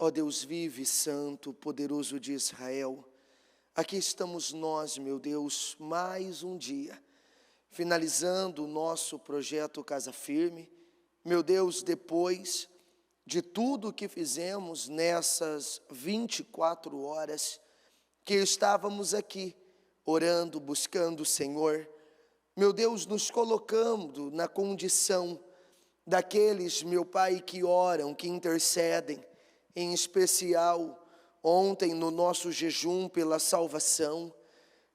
Ó Deus vive, santo, poderoso de Israel, aqui estamos nós, meu Deus, mais um dia, finalizando o nosso projeto Casa Firme. Meu Deus, depois de tudo que fizemos nessas 24 horas que estávamos aqui, orando, buscando o Senhor, meu Deus, nos colocando na condição daqueles, meu Pai, que oram, que intercedem, em especial ontem no nosso jejum pela salvação,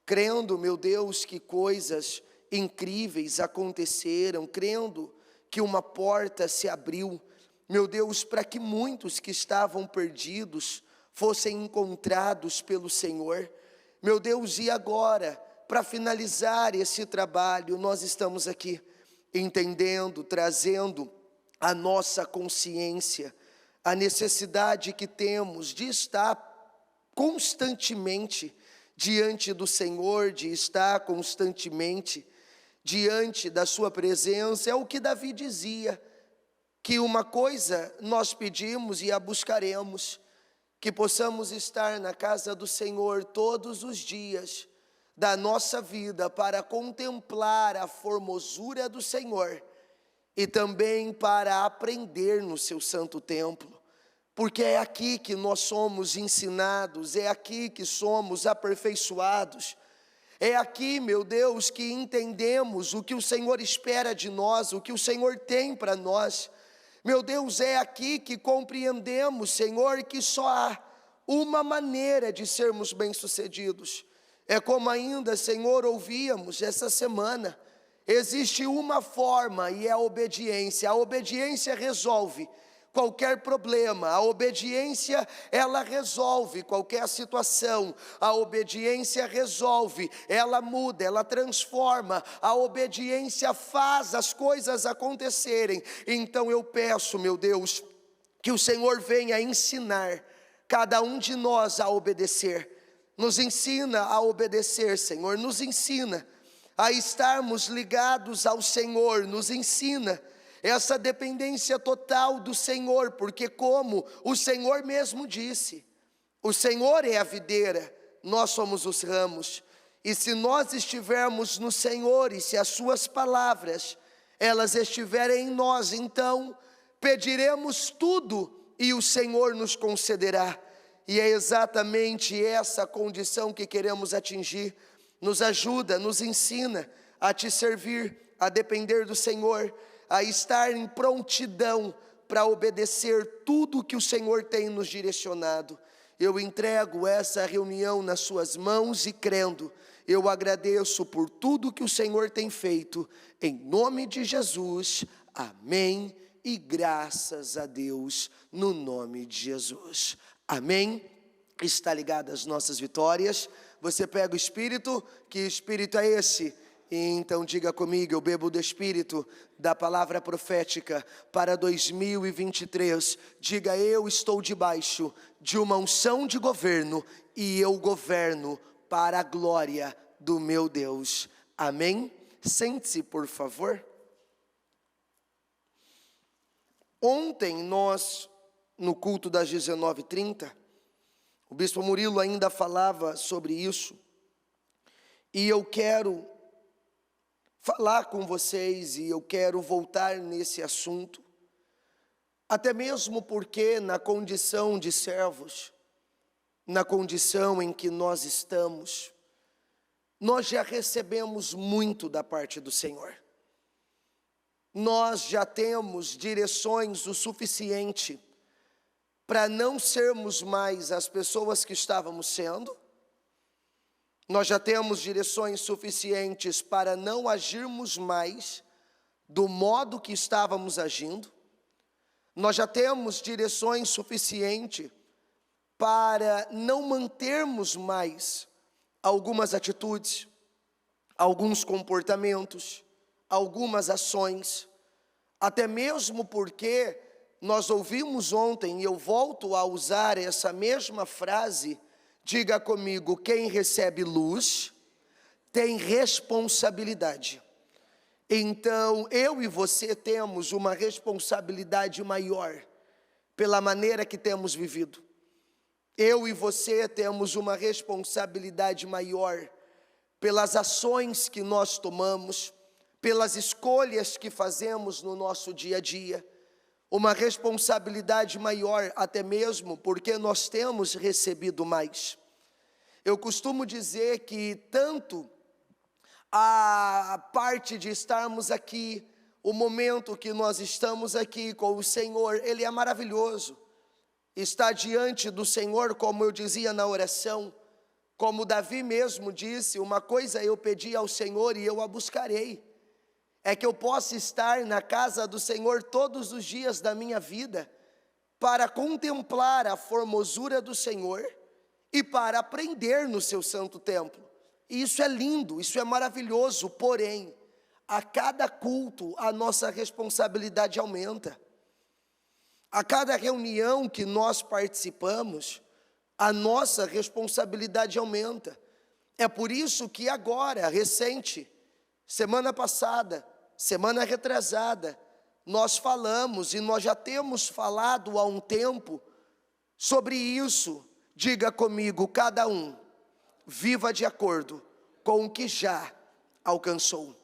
crendo, meu Deus, que coisas incríveis aconteceram, crendo que uma porta se abriu, meu Deus, para que muitos que estavam perdidos fossem encontrados pelo Senhor. Meu Deus, e agora, para finalizar esse trabalho, nós estamos aqui entendendo, trazendo a nossa consciência, a necessidade que temos de estar constantemente diante do Senhor, de estar constantemente diante da sua presença. É o que Davi dizia, que uma coisa nós pedimos e a buscaremos, que possamos estar na casa do Senhor todos os dias da nossa vida, para contemplar a formosura do Senhor e também para aprender no seu santo templo, porque é aqui que nós somos ensinados, é aqui que somos aperfeiçoados, é aqui, meu Deus, que entendemos o que o Senhor espera de nós, o que o Senhor tem para nós. Meu Deus, é aqui que compreendemos, Senhor, que só há uma maneira de sermos bem-sucedidos. É como ainda, Senhor, ouvíamos essa semana, existe uma forma e é a obediência. A obediência resolve qualquer problema, a obediência, ela resolve qualquer situação, a obediência resolve, ela muda, ela transforma, a obediência faz as coisas acontecerem. Então eu peço, meu Deus, que o Senhor venha ensinar cada um de nós a obedecer. Nos ensina a obedecer, Senhor, nos ensina a estarmos ligados ao Senhor, nos ensina essa dependência total do Senhor, porque como o Senhor mesmo disse, o Senhor é a videira, nós somos os ramos, e se nós estivermos no Senhor, e se as suas palavras, elas estiverem em nós, então pediremos tudo, e o Senhor nos concederá. E é exatamente essa condição que queremos atingir. Nos ajuda, nos ensina a te servir, a depender do Senhor, a estar em prontidão para obedecer tudo que o Senhor tem nos direcionado. Eu entrego essa reunião nas suas mãos e crendo, eu agradeço por tudo que o Senhor tem feito, em nome de Jesus, amém, e graças a Deus, no nome de Jesus. Amém? Está ligado às nossas vitórias. Você pega o Espírito, que Espírito é esse? E então diga comigo, eu bebo do Espírito da palavra profética para 2023. Diga, eu estou debaixo de uma unção de governo e eu governo para a glória do meu Deus. Amém? Sente-se, por favor. Ontem nós, no culto das 19h30, o bispo Murilo ainda falava sobre isso, e eu quero falar com vocês, e eu quero voltar nesse assunto, até mesmo porque na condição de servos, na condição em que nós estamos, nós já recebemos muito da parte do Senhor. Nós já temos direções o suficiente para não sermos mais as pessoas que estávamos sendo. Nós já temos direções suficientes para não agirmos mais do modo que estávamos agindo. Nós já temos direções suficientes para não mantermos mais algumas atitudes, alguns comportamentos, algumas ações, até mesmo porque nós ouvimos ontem, e eu volto a usar essa mesma frase, diga comigo, quem recebe luz tem responsabilidade. Então eu e você temos uma responsabilidade maior, pela maneira que temos vivido. Eu e você temos uma responsabilidade maior pelas ações que nós tomamos, pelas escolhas que fazemos no nosso dia a dia. Uma responsabilidade maior até mesmo porque nós temos recebido mais. Eu costumo dizer que tanto a parte de estarmos aqui, o momento que nós estamos aqui com o Senhor, Ele é maravilhoso. Estar diante do Senhor, como eu dizia na oração, como Davi mesmo disse, uma coisa eu pedi ao Senhor e eu a buscarei, é que eu possa estar na casa do Senhor todos os dias da minha vida, para contemplar a formosura do Senhor e para aprender no seu santo templo. E isso é lindo, isso é maravilhoso, porém, a cada culto a nossa responsabilidade aumenta. A cada reunião que nós participamos, a nossa responsabilidade aumenta. É por isso que agora, recente, semana passada, semana retrasada, nós falamos e nós já temos falado há um tempo sobre isso. Diga comigo, cada um viva de acordo com o que já alcançou.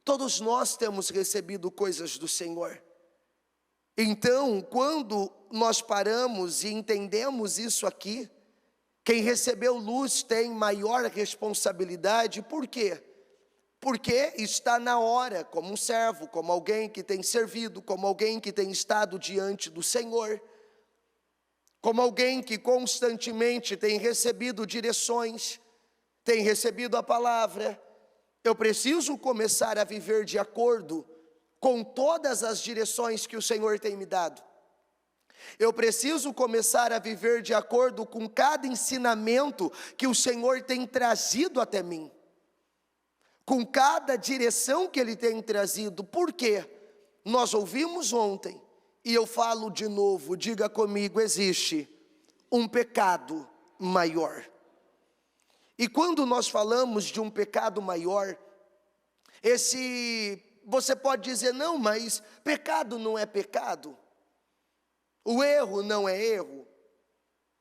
Todos nós temos recebido coisas do Senhor. Então, quando nós paramos e entendemos isso aqui, quem recebeu luz tem maior responsabilidade. Por quê? Porque está na hora, como um servo, como alguém que tem servido, como alguém que tem estado diante do Senhor, como alguém que constantemente tem recebido direções, tem recebido a palavra. Eu preciso começar a viver de acordo com todas as direções que o Senhor tem me dado. Eu preciso começar a viver de acordo com cada ensinamento que o Senhor tem trazido até mim, com cada direção que Ele tem trazido. Por quê? Nós ouvimos ontem, e eu falo de novo, diga comigo, existe um pecado maior. E quando nós falamos de um pecado maior, você pode dizer, não, mas pecado não é pecado. O erro não é erro.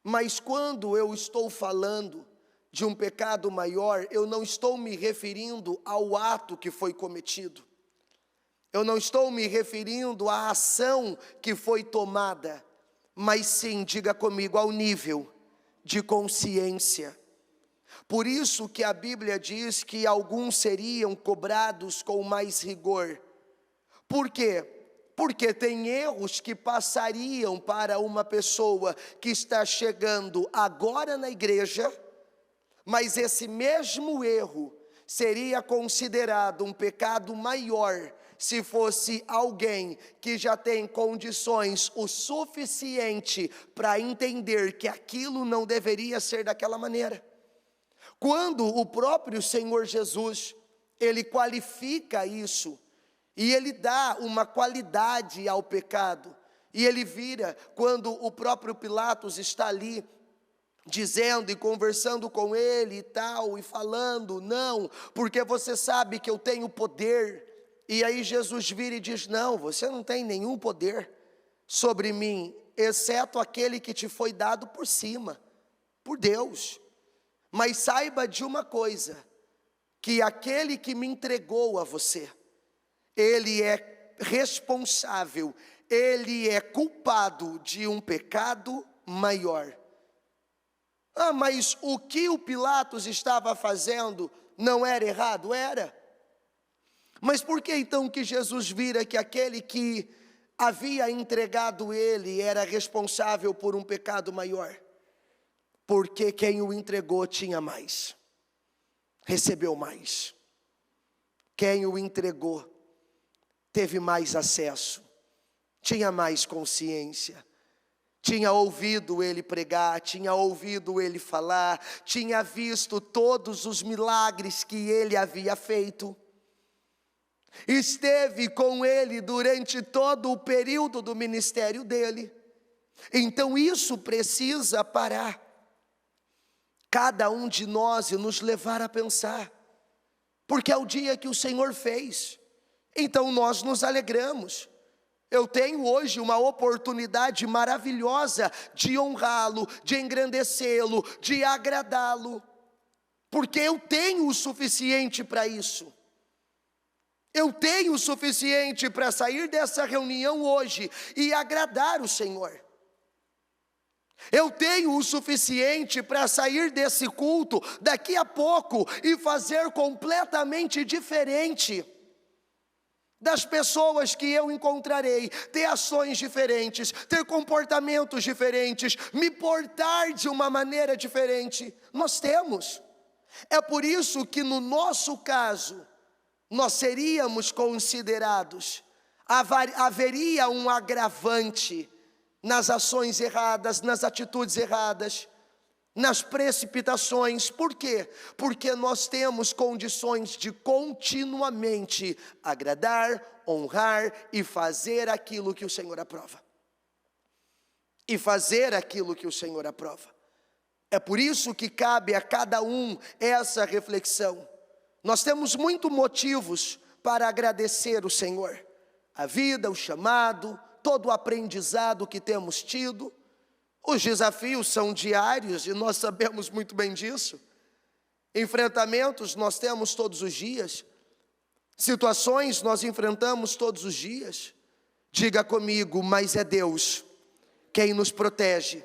Mas quando eu estou falando de um pecado maior, eu não estou me referindo ao ato que foi cometido. Eu não estou me referindo à ação que foi tomada, mas sim, diga comigo, ao nível de consciência. Por isso que a Bíblia diz que alguns seriam cobrados com mais rigor. Por quê? Porque tem erros que passariam para uma pessoa que está chegando agora na igreja, mas esse mesmo erro seria considerado um pecado maior se fosse alguém que já tem condições o suficiente para entender que aquilo não deveria ser daquela maneira. Quando o próprio Senhor Jesus, Ele qualifica isso, e Ele dá uma qualidade ao pecado, e Ele vira, quando o próprio Pilatos está ali, dizendo e conversando com Ele e tal, e falando, não, porque você sabe que eu tenho poder. E aí Jesus vira e diz, não, você não tem nenhum poder sobre mim, exceto aquele que te foi dado por cima, por Deus. Mas saiba de uma coisa, que aquele que me entregou a você, Ele é responsável, Ele é culpado de um pecado maior. Ah, mas o que o Pilatos estava fazendo não era errado? Era. Mas por que então que Jesus vira que aquele que havia entregado Ele era responsável por um pecado maior? Porque quem o entregou tinha mais, recebeu mais. Quem o entregou teve mais acesso, tinha mais consciência, tinha ouvido Ele pregar, tinha ouvido Ele falar, tinha visto todos os milagres que Ele havia feito. Esteve com Ele durante todo o período do ministério dele. Então isso precisa parar cada um de nós e nos levar a pensar, porque é o dia que o Senhor fez, então nós nos alegramos. Eu tenho hoje uma oportunidade maravilhosa de honrá-lo, de engrandecê-lo, de agradá-lo, porque eu tenho o suficiente para isso. Eu tenho o suficiente para sair dessa reunião hoje e agradar o Senhor. Eu tenho o suficiente para sair desse culto daqui a pouco e fazer completamente diferente das pessoas que eu encontrarei, ter ações diferentes, ter comportamentos diferentes, me portar de uma maneira diferente. Nós temos. É por isso que no nosso caso, nós seríamos considerados, haveria um agravante nas ações erradas, nas atitudes erradas, nas precipitações. Por quê? Porque nós temos condições de continuamente agradar, honrar e fazer aquilo que o Senhor aprova. E fazer aquilo que o Senhor aprova. É por isso que cabe a cada um essa reflexão. Nós temos muitos motivos para agradecer o Senhor. A vida, o chamado, todo o aprendizado que temos tido. Os desafios são diários e nós sabemos muito bem disso. Enfrentamentos nós temos todos os dias. Situações nós enfrentamos todos os dias. Diga comigo, mas é Deus quem nos protege,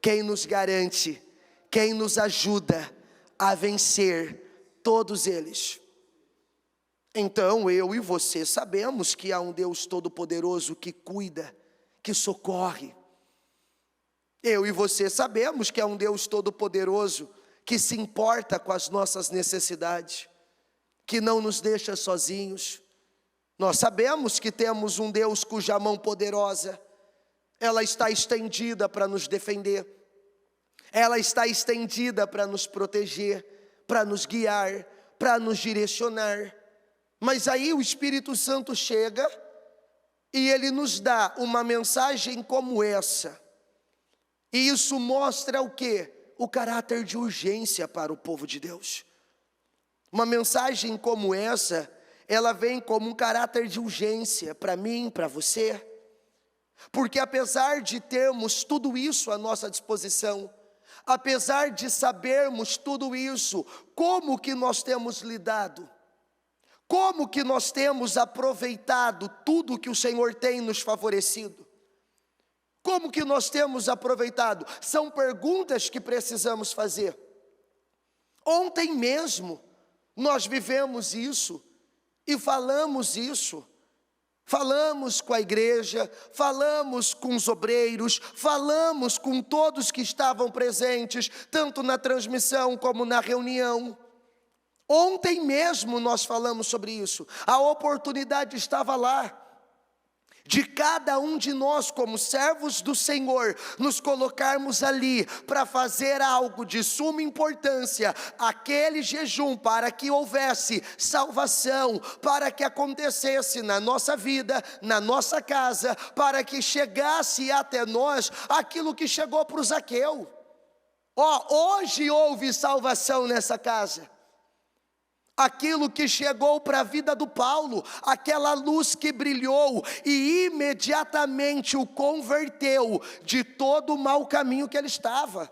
quem nos garante, quem nos ajuda a vencer todos eles. Então eu e você sabemos que há um Deus todo-poderoso que cuida, que socorre. Eu e você sabemos que há um Deus todo-poderoso que se importa com as nossas necessidades, que não nos deixa sozinhos. Nós sabemos que temos um Deus cuja mão poderosa, ela está estendida para nos defender, ela está estendida para nos proteger, para nos guiar, para nos direcionar. Mas aí o Espírito Santo chega e ele nos dá uma mensagem como essa. E isso mostra o quê? O caráter de urgência para o povo de Deus. Uma mensagem como essa, ela vem como um caráter de urgência para mim, para você. Porque apesar de termos tudo isso à nossa disposição, apesar de sabermos tudo isso, como que nós temos lidado? Como que nós temos aproveitado tudo que o Senhor tem nos favorecido? Como que nós temos aproveitado? São perguntas que precisamos fazer. Ontem mesmo nós vivemos isso e falamos isso. Falamos com a igreja, falamos com os obreiros, falamos com todos que estavam presentes, tanto na transmissão como na reunião. Ontem mesmo nós falamos sobre isso. A oportunidade estava lá, de cada um de nós como servos do Senhor, nos colocarmos ali para fazer algo de suma importância, aquele jejum para que houvesse salvação, para que acontecesse na nossa vida, na nossa casa, para que até nós aquilo que chegou para o Zaqueu. Hoje houve salvação nessa casa. Aquilo que chegou para a vida do Paulo, aquela luz que brilhou e imediatamente o converteu de todo o mau caminho que ele estava.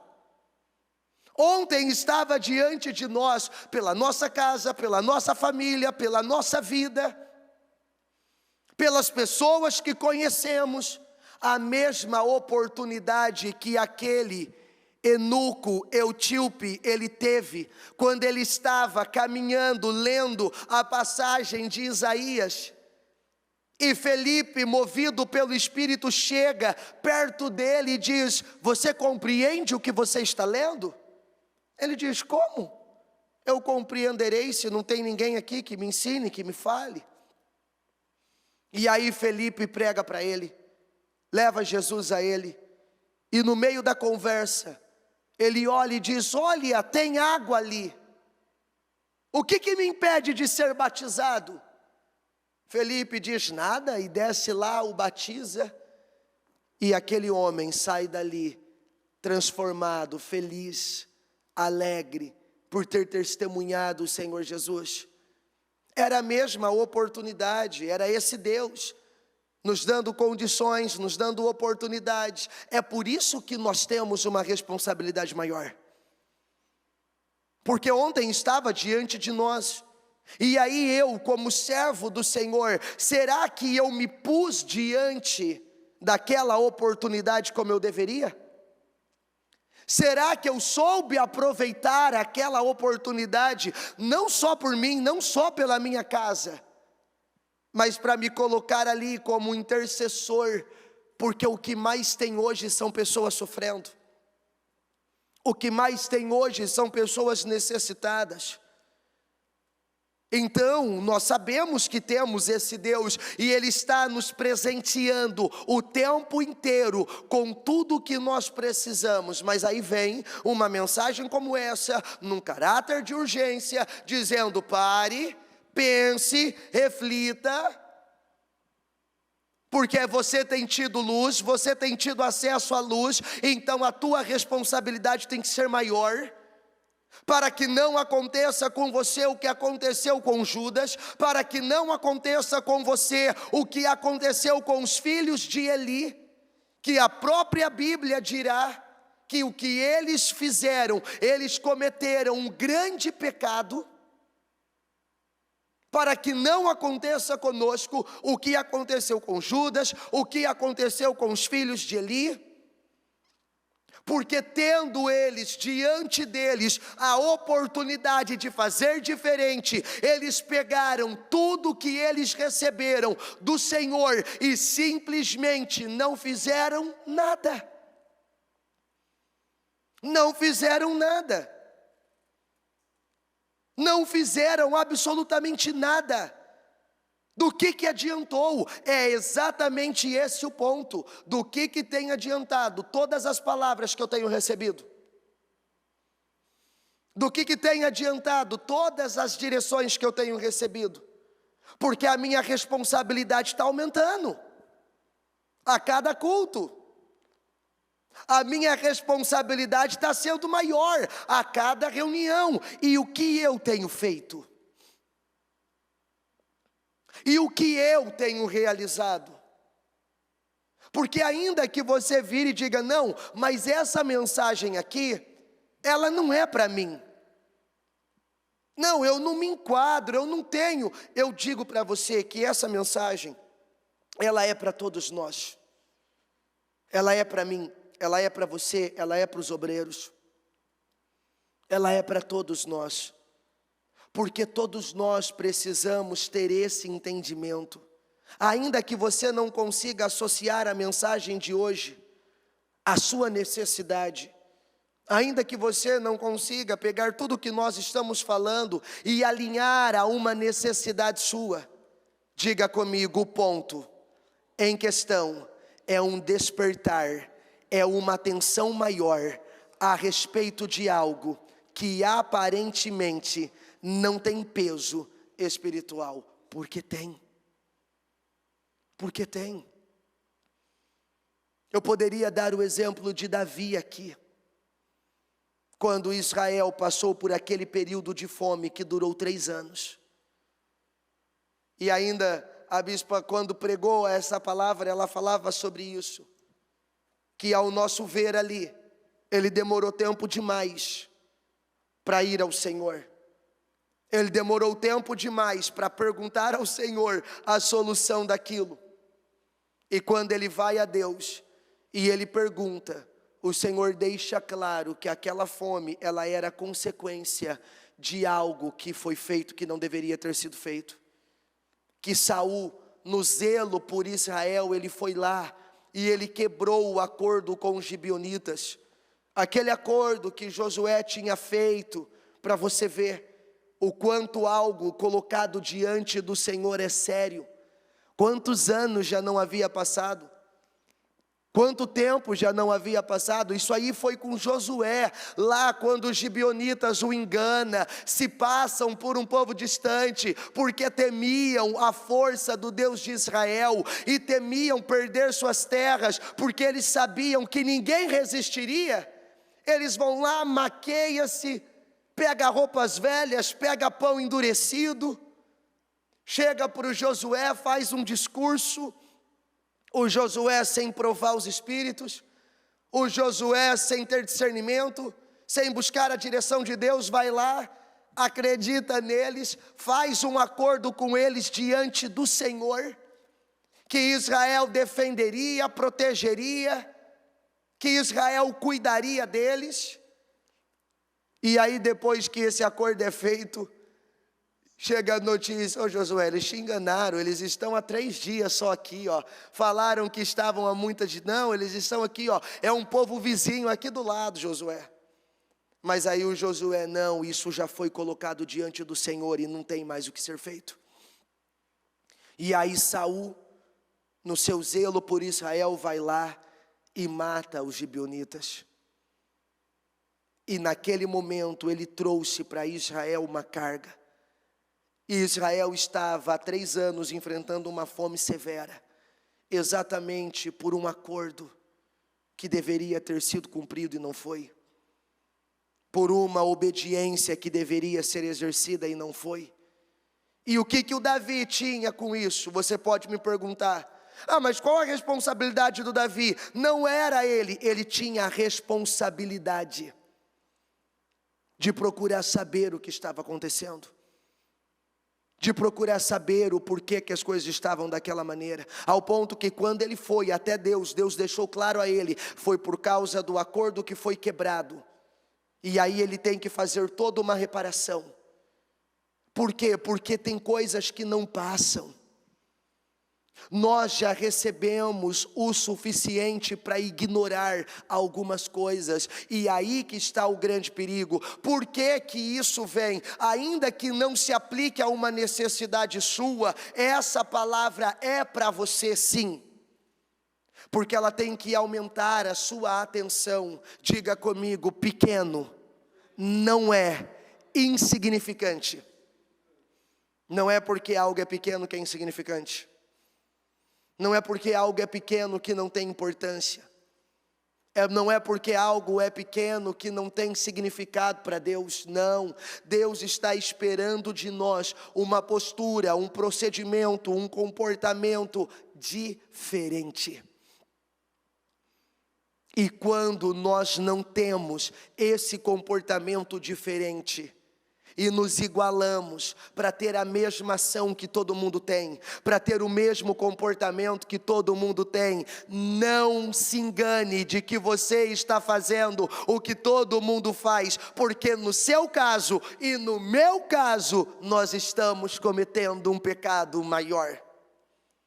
Ontem estava diante de nós, pela nossa casa, pela nossa família, pela nossa vida, pelas pessoas que conhecemos, a mesma oportunidade que aquele eunuco, etíope, ele teve, quando ele estava caminhando, lendo a passagem de Isaías, e Felipe, movido pelo Espírito, chega perto dele e diz: você compreende o que você está lendo? Ele diz: como? Eu compreenderei se não tem ninguém aqui que me ensine, que me fale. E aí Felipe prega para ele, leva Jesus a ele, e no meio da conversa, ele olha e diz: olha, tem água ali. O que me impede de ser batizado? Felipe diz: nada, e desce lá, o batiza. E aquele homem sai dali transformado, feliz, alegre, por ter testemunhado o Senhor Jesus. Era a mesma oportunidade, era esse Deus. nos dando condições, nos dando oportunidades. É por isso que nós temos uma responsabilidade maior. Porque ontem estava diante de nós, e aí eu, como servo do Senhor, será que eu me pus diante daquela oportunidade como eu deveria? Será que eu soube aproveitar aquela oportunidade, não só por mim, não só pela minha casa, mas para me colocar ali como intercessor, porque o que mais tem hoje são pessoas sofrendo. O que mais tem hoje são pessoas necessitadas. Então, nós sabemos que temos esse Deus, e Ele está nos presenteando o tempo inteiro com tudo o que nós precisamos. Mas aí vem uma mensagem como essa, num caráter de urgência, dizendo: pare, pense, reflita, porque você tem tido luz, você tem tido acesso à luz, então a tua responsabilidade tem que ser maior, para que não aconteça com você o que aconteceu com Judas, para que não aconteça com você o que aconteceu com os filhos de Eli, que a própria Bíblia dirá que o que eles fizeram, eles cometeram um grande pecado, para que não aconteça conosco o que aconteceu com Judas, o que aconteceu com os filhos de Eli, porque tendo eles diante deles a oportunidade de fazer diferente, eles pegaram tudo que eles receberam do Senhor e simplesmente não fizeram nada. Não fizeram nada. Não fizeram absolutamente nada. Do que adiantou? É exatamente esse o ponto. Do que tem adiantado todas as palavras que eu tenho recebido? Do que tem adiantado todas as direções que eu tenho recebido? Porque a minha responsabilidade está aumentando a cada culto. A minha responsabilidade está sendo maior a cada reunião. E o que eu tenho feito? E o que eu tenho realizado? Porque ainda que você vire e diga: não, mas essa mensagem aqui, ela não é para mim. Não, eu não me enquadro, eu não tenho. Eu digo para você que essa mensagem, ela é para todos nós. Ela é para mim. Ela é para você, ela é para os obreiros, ela é para todos nós, porque todos nós precisamos ter esse entendimento. Ainda que você não consiga associar a mensagem de hoje à sua necessidade, ainda que você não consiga pegar tudo que nós estamos falando e alinhar a uma necessidade sua, diga comigo: o ponto em questão é um despertar, é uma atenção maior a respeito de algo que aparentemente não tem peso espiritual, porque tem. Porque tem. Eu poderia dar o exemplo de Davi aqui, quando Israel passou por aquele período de fome que durou 3 anos. E ainda a bispa, quando pregou essa palavra, ela falava sobre isso, que ao nosso ver ali, ele demorou tempo demais para ir ao Senhor. Ele demorou tempo demais para perguntar ao Senhor a solução daquilo. E quando ele vai a Deus e ele pergunta, o Senhor deixa claro que aquela fome, ela era consequência de algo que foi feito que não deveria ter sido feito. Que Saul, no zelo por Israel, ele foi lá e ele quebrou o acordo com os gibeonitas. Aquele acordo que Josué tinha feito, para você ver o quanto algo colocado diante do Senhor é sério. Quantos anos já não havia passado? Quanto tempo já não havia passado? Isso aí foi com Josué, lá quando os gibeonitas o engana, se passam por um povo distante, porque temiam a força do Deus de Israel, e temiam perder suas terras, porque eles sabiam que ninguém resistiria. Eles vão lá, maqueia-se, pega roupas velhas, pega pão endurecido, chega para o Josué, faz um discurso, O Josué sem provar os espíritos, o Josué sem ter discernimento, sem buscar a direção de Deus, vai lá, acredita neles, faz um acordo com eles diante do Senhor, que Israel defenderia, protegeria, que Israel cuidaria deles. E aí depois que esse acordo é feito, chega a notícia: ô Josué, eles te enganaram, eles estão há 3 dias só aqui, ó. Falaram que estavam há muitas dias, não, eles estão aqui, ó. É um povo vizinho aqui do lado, Josué. Mas aí o Josué: não, isso já foi colocado diante do Senhor e não tem mais o que ser feito. E aí Saul, no seu zelo por Israel, vai lá e mata os gibeonitas. E naquele momento ele trouxe para Israel uma carga. E Israel estava há 3 anos enfrentando uma fome severa, exatamente por um acordo que deveria ter sido cumprido e não foi. Por uma obediência que deveria ser exercida e não foi. E o que o Davi tinha com isso? Você pode me perguntar: mas qual a responsabilidade do Davi? Não era ele tinha a responsabilidade de procurar saber o que estava acontecendo, de procurar saber o porquê que as coisas estavam daquela maneira, ao ponto que quando ele foi até Deus, Deus deixou claro a ele, foi por causa do acordo que foi quebrado, e aí ele tem que fazer toda uma reparação. Por quê? Porque tem coisas que não passam. Nós já recebemos o suficiente para ignorar algumas coisas, e aí que está o grande perigo. Por que que isso vem? Ainda que não se aplique a uma necessidade sua, essa palavra é para você sim, porque ela tem que aumentar a sua atenção. Diga comigo: pequeno não é insignificante. Não é porque algo é pequeno que é insignificante. Não é porque algo é pequeno que não tem importância. Não é porque algo é pequeno que não tem significado para Deus. Não, Deus está esperando de nós uma postura, um procedimento, um comportamento diferente. E quando nós não temos esse comportamento diferente, e nos igualamos para ter a mesma ação que todo mundo tem, para ter o mesmo comportamento que todo mundo tem, não se engane de que você está fazendo o que todo mundo faz, porque no seu caso e no meu caso, nós estamos cometendo um pecado maior.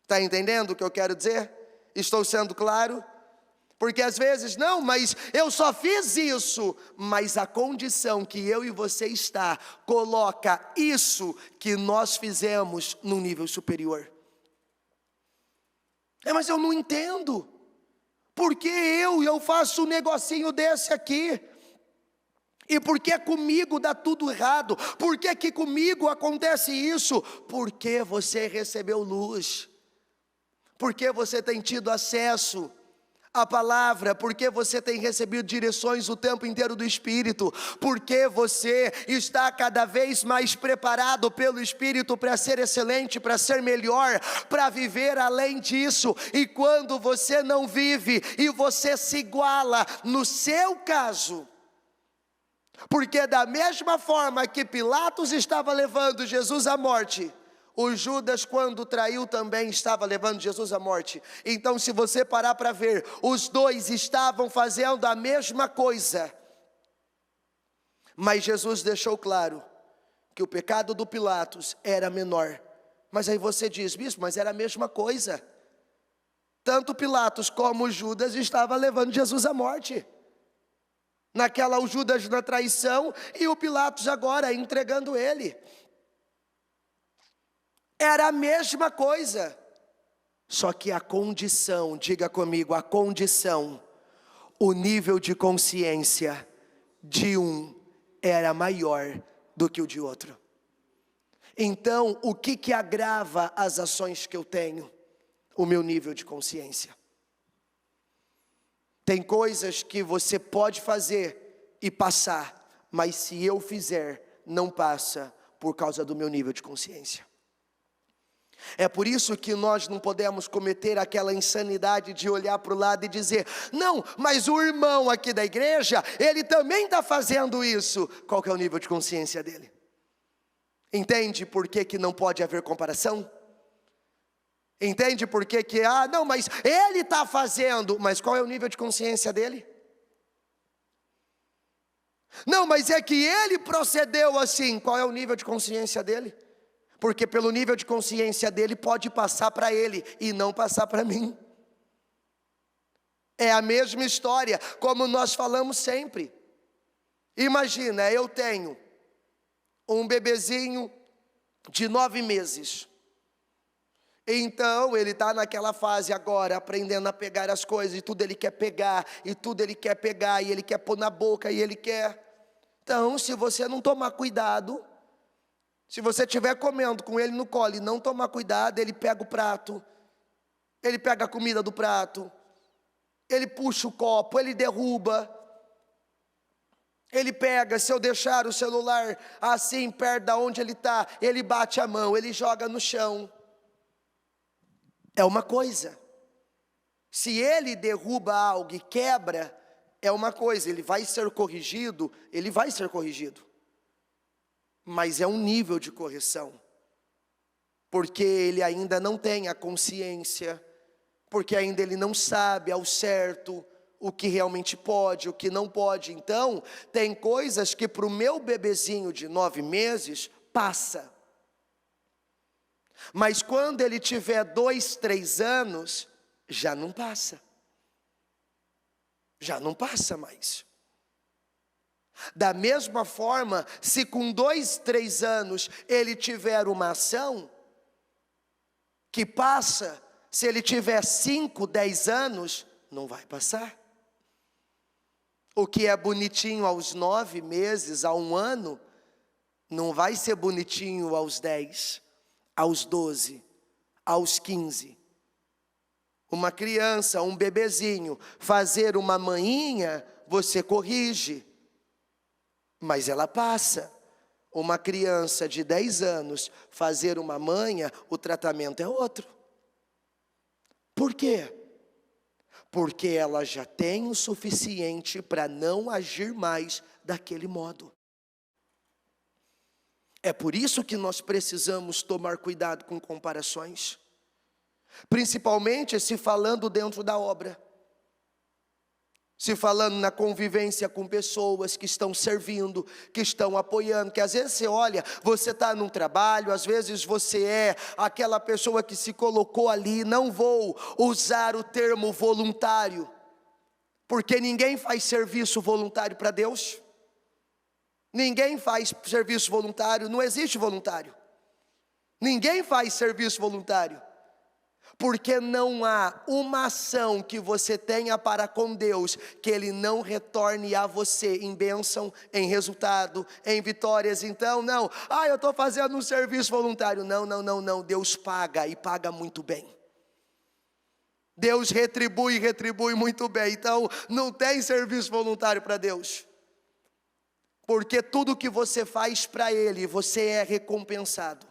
Está entendendo o que eu quero dizer? Estou sendo claro? Porque às vezes, não, mas eu só fiz isso. Mas a condição que eu e você está, coloca isso que nós fizemos num nível superior. Mas eu não entendo. Por que eu faço um negocinho desse aqui? E por que comigo dá tudo errado? Por que comigo acontece isso? Porque você recebeu luz. Porque você tem tido acesso a palavra, porque você tem recebido direções o tempo inteiro do Espírito, porque você está cada vez mais preparado pelo Espírito para ser excelente, para ser melhor, para viver além disso. E quando você não vive e você se iguala, no seu caso, porque da mesma forma que Pilatos estava levando Jesus à morte, o Judas, quando traiu, também estava levando Jesus à morte. Então, se você parar para ver, os dois estavam fazendo a mesma coisa. Mas Jesus deixou claro que o pecado do Pilatos era menor. Mas aí você diz: bispo, mas era a mesma coisa. Tanto Pilatos como Judas estavam levando Jesus à morte. Naquela, o Judas na traição e o Pilatos agora entregando ele. Era a mesma coisa, só que a condição, diga comigo, a condição, o nível de consciência de um era maior do que o de outro. Então, o que agrava as ações que eu tenho? O meu nível de consciência. Tem coisas que você pode fazer e passar, mas se eu fizer, não passa por causa do meu nível de consciência. É por isso que nós não podemos cometer aquela insanidade de olhar para o lado e dizer: não, mas o irmão aqui da igreja, ele também está fazendo isso. Qual que é o nível de consciência dele? Entende por que não pode haver comparação? Entende por que não, mas ele está fazendo, mas qual é o nível de consciência dele? Não, mas é que ele procedeu assim, qual é o nível de consciência dele? Porque pelo nível de consciência dele pode passar para ele e não passar para mim. É a mesma história, como nós falamos sempre. Imagina, eu tenho um bebezinho de 9 meses. Então ele está naquela fase agora, aprendendo a pegar as coisas, e tudo ele quer pegar, e tudo ele quer pegar, e ele quer pôr na boca, e ele quer. Então, se você não tomar cuidado, se você estiver comendo com ele no colo e não tomar cuidado, ele pega o prato, ele pega a comida do prato, ele puxa o copo, ele derruba, ele pega, se eu deixar o celular assim perto de onde ele está, ele bate a mão, ele joga no chão. É uma coisa. Se ele derruba algo e quebra, é uma coisa, ele vai ser corrigido, ele vai ser corrigido. Mas é um nível de correção. Porque ele ainda não tem a consciência, porque ainda ele não sabe ao certo o que realmente pode, o que não pode. Então, tem coisas que para o meu bebezinho de 9 meses, passa. Mas quando ele tiver 2, 3 anos, já não passa. Já não passa mais. Da mesma forma, se com 2, 3 anos ele tiver uma ação que passa, se ele tiver 5, 10 anos, não vai passar. O que é bonitinho aos 9 meses, a 1 ano, não vai ser bonitinho aos 10, aos 12, aos 15. Uma criança, um bebezinho, fazer uma manhinha, você corrige, mas ela passa. Uma criança de 10 anos, fazer uma manha, o tratamento é outro. Por quê? Porque ela já tem o suficiente para não agir mais daquele modo. É por isso que nós precisamos tomar cuidado com comparações. Principalmente se falando dentro da obra. Se falando na convivência com pessoas que estão servindo, que estão apoiando. Que às vezes você olha, você está num trabalho, às vezes você é aquela pessoa que se colocou ali. Não vou usar o termo voluntário, porque ninguém faz serviço voluntário para Deus. Ninguém faz serviço voluntário, não existe voluntário. Ninguém faz serviço voluntário. Porque não há uma ação que você tenha para com Deus que Ele não retorne a você em bênção, em resultado, em vitórias. Então não, eu estou fazendo um serviço voluntário. Não, Deus paga e paga muito bem. Deus retribui muito bem. Então não tem serviço voluntário para Deus. Porque tudo que você faz para Ele, você é recompensado.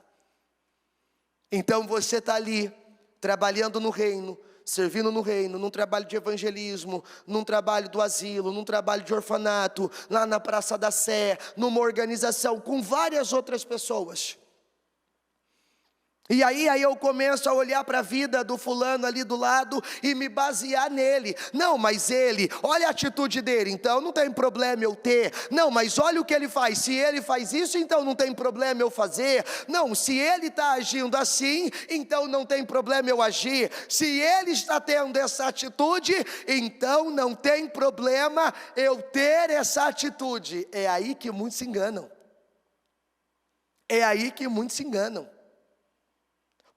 Então você está ali, trabalhando no reino, servindo no reino, num trabalho de evangelismo, num trabalho do asilo, num trabalho de orfanato, lá na Praça da Sé, numa organização, com várias outras pessoas. E aí eu começo a olhar para a vida do fulano ali do lado e me basear nele. Não, mas ele, olha a atitude dele, então não tem problema eu ter. Não, mas olha o que ele faz, se ele faz isso, então não tem problema eu fazer. Não, se ele está agindo assim, então não tem problema eu agir. Se ele está tendo essa atitude, então não tem problema eu ter essa atitude. É aí que muitos se enganam. É aí que muitos se enganam.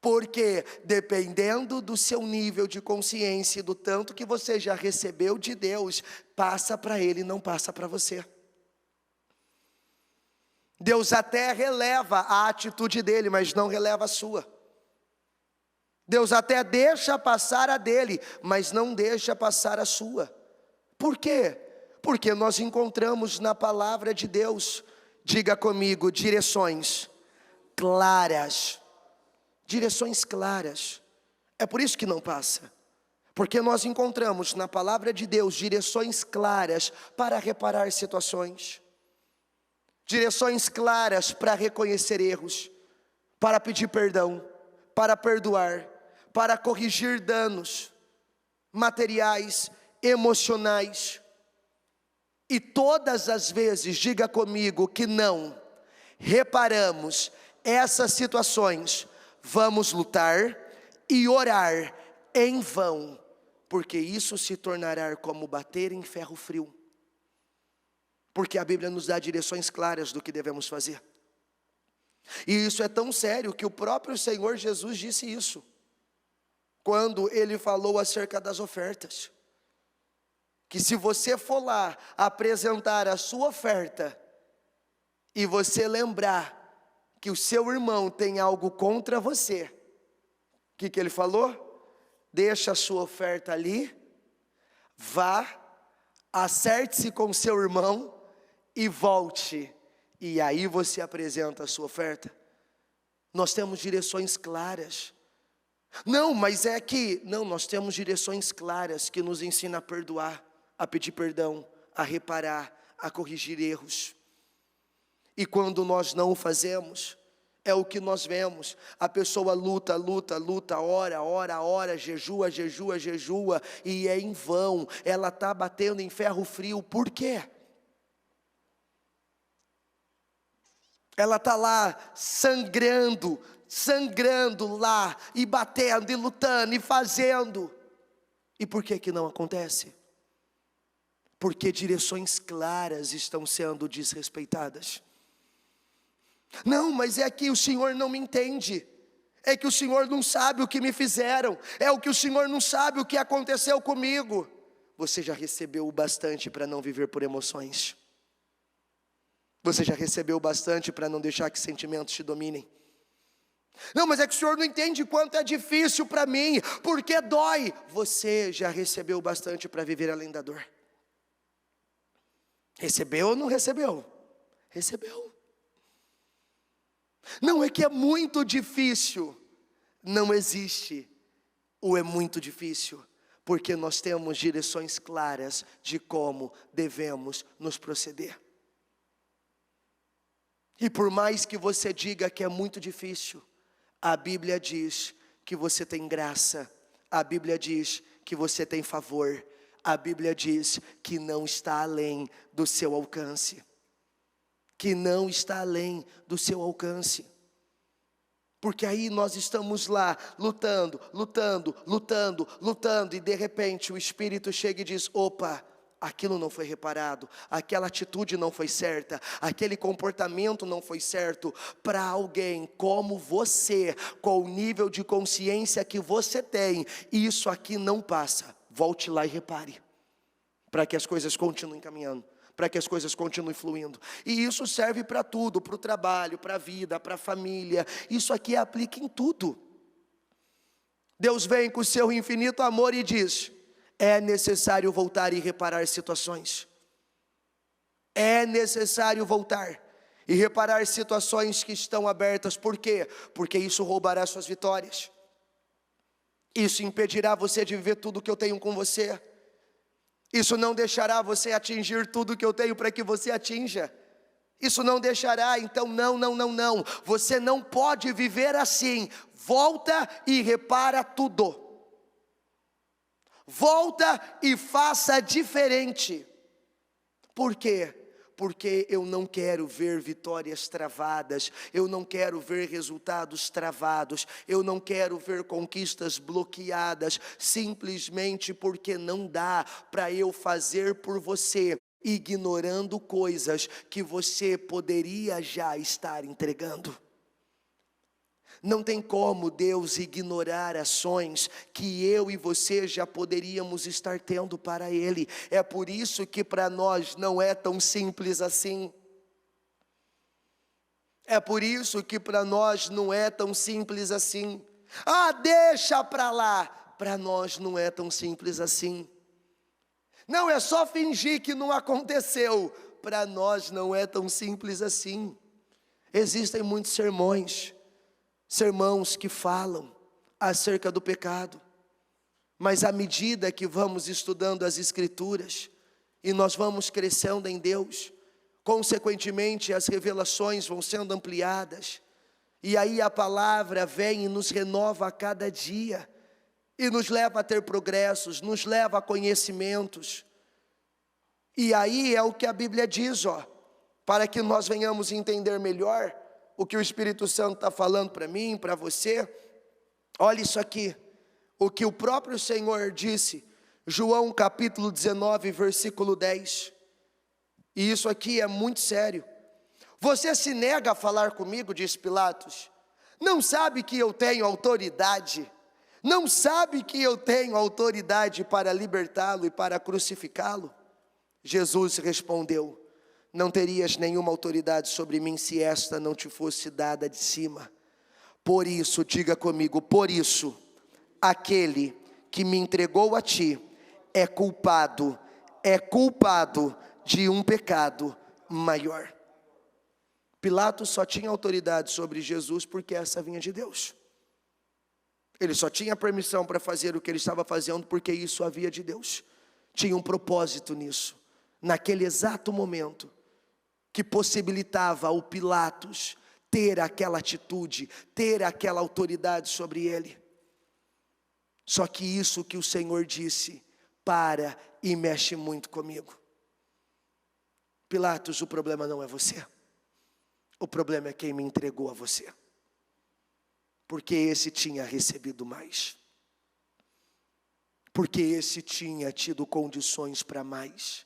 Porque dependendo do seu nível de consciência, do tanto que você já recebeu de Deus, passa para Ele, não passa para você. Deus até releva a atitude dele, mas não releva a sua. Deus até deixa passar a dele, mas não deixa passar a sua. Por quê? Porque nós encontramos na palavra de Deus, diga comigo, direções claras. direções claras. É por isso que não passa. Porque nós encontramos na palavra de Deus direções claras para reparar situações. Direções claras para reconhecer erros, para pedir perdão, para perdoar, para corrigir danos materiais, emocionais. E todas as vezes, diga comigo, que não reparamos essas situações, vamos lutar e orar em vão, porque isso se tornará como bater em ferro frio. Porque a Bíblia nos dá direções claras do que devemos fazer. E isso é tão sério que o próprio Senhor Jesus disse isso, quando Ele falou acerca das ofertas. Que se você for lá apresentar a sua oferta, e você lembrar que o seu irmão tem algo contra você, o que Ele falou? Deixa a sua oferta ali, vá, acerte-se com seu irmão e volte, e aí você apresenta a sua oferta. Nós temos direções claras. Não, mas é que, não, nós temos direções claras que nos ensinam a perdoar, a pedir perdão, a reparar, a corrigir erros. E quando nós não o fazemos, é o que nós vemos, a pessoa luta, ora, jejua, e é em vão, ela está batendo em ferro frio. Por quê? Ela está lá sangrando lá, e batendo, e lutando, e fazendo. E por que não acontece? Porque direções claras estão sendo desrespeitadas. Não, mas é que o Senhor não me entende, é que o Senhor não sabe o que me fizeram, é o que o Senhor não sabe o que aconteceu comigo. Você já recebeu o bastante para não viver por emoções? Você já recebeu o bastante para não deixar que sentimentos te dominem? Não, mas é que o Senhor não entende quanto é difícil para mim, porque dói. Você já recebeu o bastante para viver além da dor? Recebeu ou não recebeu? Recebeu. Não, é que é muito difícil. Não existe o é muito difícil, porque nós temos direções claras de como devemos nos proceder. E por mais que você diga que é muito difícil, a Bíblia diz que você tem graça, a Bíblia diz que você tem favor, a Bíblia diz que não está além do seu alcance. Que não está além do seu alcance. Porque aí nós estamos lá lutando, e de repente o Espírito chega e diz: opa, aquilo não foi reparado, aquela atitude não foi certa, aquele comportamento não foi certo. Para alguém como você, com o nível de consciência que você tem, isso aqui não passa. Volte lá e repare, para que as coisas continuem caminhando, para que as coisas continuem fluindo. E isso serve para tudo, para o trabalho, para a vida, para a família. Isso aqui aplica em tudo. Deus vem com o seu infinito amor e diz: é necessário voltar e reparar situações. É necessário voltar e reparar situações que estão abertas. Por quê? Porque isso roubará suas vitórias. Isso impedirá você de viver tudo que eu tenho com você. Isso não deixará você atingir tudo que eu tenho para que você atinja. Isso não deixará, então não. Você não pode viver assim. Volta e repara tudo. Volta e faça diferente. Por quê? Porque eu não quero ver vitórias travadas, eu não quero ver resultados travados, eu não quero ver conquistas bloqueadas, simplesmente porque não dá para eu fazer por você, ignorando coisas que você poderia já estar entregando. Não tem como Deus ignorar ações que eu e você já poderíamos estar tendo para Ele. É por isso que para nós não é tão simples assim. É por isso que para nós não é tão simples assim. Ah, deixa para lá. Para nós não é tão simples assim. Não, é só fingir que não aconteceu. Para nós não é tão simples assim. Existem muitos sermões, sermãos que falam acerca do pecado, mas à medida que vamos estudando as Escrituras, e nós vamos crescendo em Deus, consequentemente as revelações vão sendo ampliadas, e aí a palavra vem e nos renova a cada dia, e nos leva a ter progressos, nos leva a conhecimentos. E aí é o que a Bíblia diz, para que nós venhamos entender melhor o que o Espírito Santo está falando para mim, para você. Olha isso aqui, o que o próprio Senhor disse, João capítulo 19, versículo 10. E isso aqui é muito sério. Você se nega a falar comigo, diz Pilatos. Não sabe que eu tenho autoridade? Não sabe que eu tenho autoridade para libertá-lo e para crucificá-lo? Jesus respondeu: não terias nenhuma autoridade sobre mim se esta não te fosse dada de cima. Por isso, diga comigo, por isso, aquele que me entregou a ti é culpado de um pecado maior. Pilatos só tinha autoridade sobre Jesus porque essa vinha de Deus. Ele só tinha permissão para fazer o que ele estava fazendo porque isso havia de Deus. Tinha um propósito nisso, naquele exato momento, que possibilitava ao Pilatos ter aquela atitude, ter aquela autoridade sobre ele. Só que isso que o Senhor disse, para e mexe muito comigo. Pilatos, o problema não é você. O problema é quem me entregou a você. Porque esse tinha recebido mais. Porque esse tinha tido condições para mais.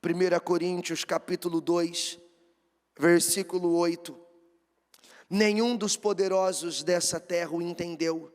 1 Coríntios capítulo 2, versículo 8. Nenhum dos poderosos dessa terra o entendeu,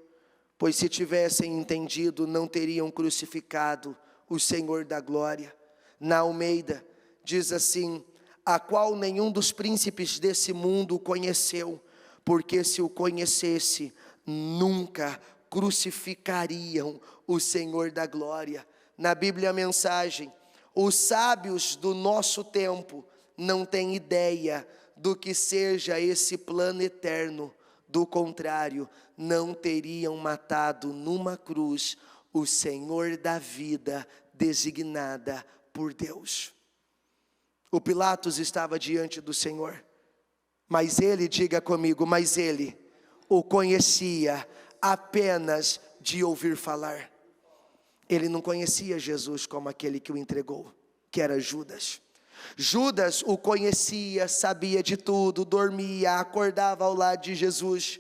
pois se tivessem entendido, não teriam crucificado o Senhor da glória. Na Almeida, diz assim: a qual nenhum dos príncipes desse mundo o conheceu, porque se o conhecesse, nunca crucificariam o Senhor da glória. Na Bíblia a Mensagem, os sábios do nosso tempo não têm ideia do que seja esse plano eterno, do contrário, não teriam matado numa cruz o Senhor da vida designada por Deus. O Pilatos estava diante do Senhor, mas ele, diga comigo, mas ele o conhecia apenas de ouvir falar. Ele não conhecia Jesus como aquele que o entregou, que era Judas. Judas o conhecia, sabia de tudo, dormia, acordava ao lado de Jesus,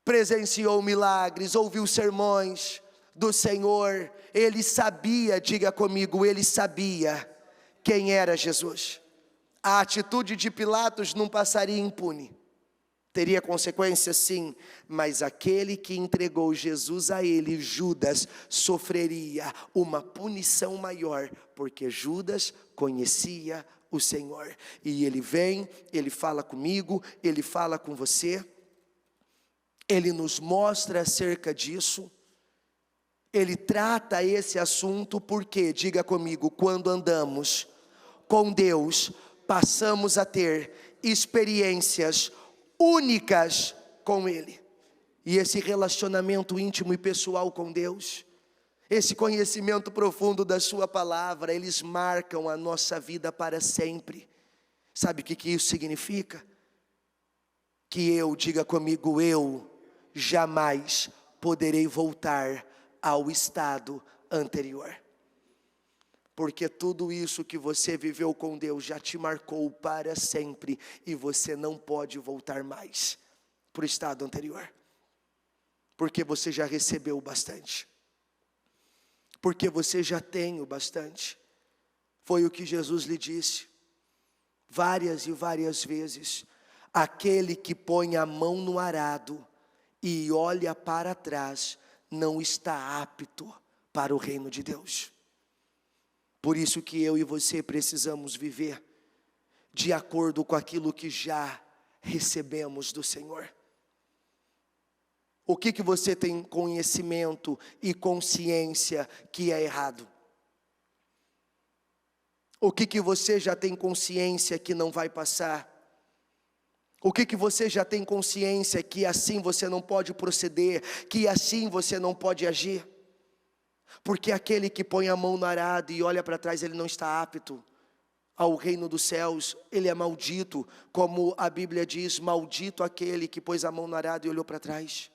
presenciou milagres, ouviu sermões do Senhor. Ele sabia, diga comigo, ele sabia quem era Jesus. A atitude de Pilatos não passaria impune. Teria consequências, sim, mas aquele que entregou Jesus a ele, Judas, sofreria uma punição maior, porque Judas conhecia o Senhor. E ele vem, ele fala comigo, ele fala com você, ele nos mostra acerca disso, ele trata esse assunto, porque, diga comigo, quando andamos com Deus, passamos a ter experiências únicas com Ele. E esse relacionamento íntimo e pessoal com Deus, esse conhecimento profundo da sua palavra, eles marcam a nossa vida para sempre. Sabe o que isso significa? Que eu, diga comigo, eu jamais poderei voltar ao estado anterior. Porque tudo isso que você viveu com Deus já te marcou para sempre, e você não pode voltar mais para o estado anterior. Porque você já recebeu bastante. Porque você já tem o bastante. Foi o que Jesus lhe disse várias e várias vezes: aquele que põe a mão no arado e olha para trás, não está apto para o reino de Deus. Por isso que eu e você precisamos viver de acordo com aquilo que já recebemos do Senhor. O que você tem conhecimento e consciência que é errado? O que você já tem consciência que não vai passar? O que você já tem consciência que assim você não pode proceder, que assim você não pode agir? Porque aquele que põe a mão no arado e olha para trás, ele não está apto ao reino dos céus, ele é maldito, como a Bíblia diz, maldito aquele que pôs a mão no arado e olhou para trás.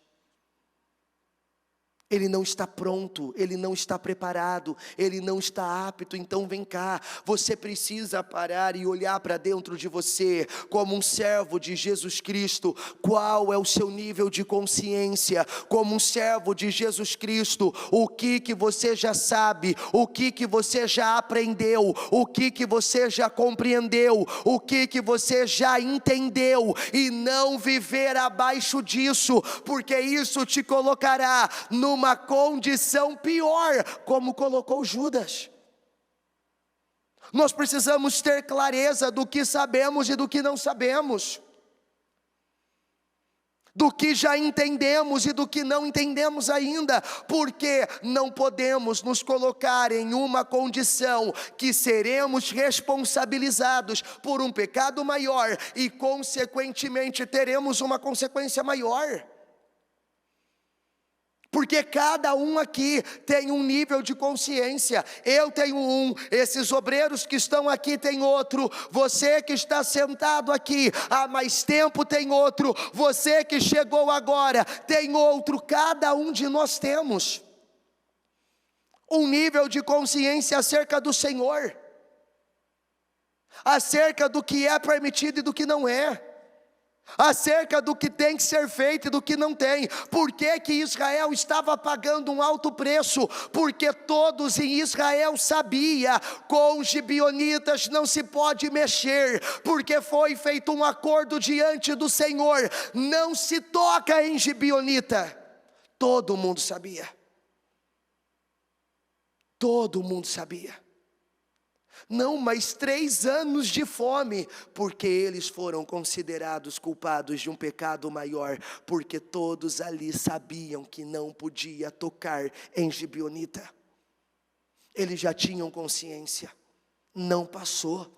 Ele não está pronto, ele não está preparado, ele não está apto. Então vem cá, você precisa parar e olhar para dentro de você, como um servo de Jesus Cristo. Qual é o seu nível de consciência? Como um servo de Jesus Cristo, o que você já sabe, o que você já aprendeu, o que você já compreendeu, o que você já entendeu, e não viver abaixo disso, porque isso te colocará numa condição pior, como colocou Judas. Nós precisamos ter clareza do que sabemos e do que não sabemos, do que já entendemos e do que não entendemos ainda, porque não podemos nos colocar em uma condição que seremos responsabilizados por um pecado maior e consequentemente teremos uma consequência maior. Porque cada um aqui tem um nível de consciência. Eu tenho um, esses obreiros que estão aqui tem outro, você que está sentado aqui há mais tempo tem outro, você que chegou agora tem outro. Cada um de nós temos um nível de consciência acerca do Senhor, acerca do que é permitido e do que não é, acerca do que tem que ser feito e do que não tem. Por que Israel estava pagando um alto preço? Porque todos em Israel sabiam, com os gibeonitas não se pode mexer, porque foi feito um acordo diante do Senhor, não se toca em gibeonita. Todo mundo sabia, todo mundo sabia. Não, mas 3 anos de fome, porque eles foram considerados culpados de um pecado maior, porque todos ali sabiam que não podia tocar em gibeonita. Eles já tinham consciência, não passou.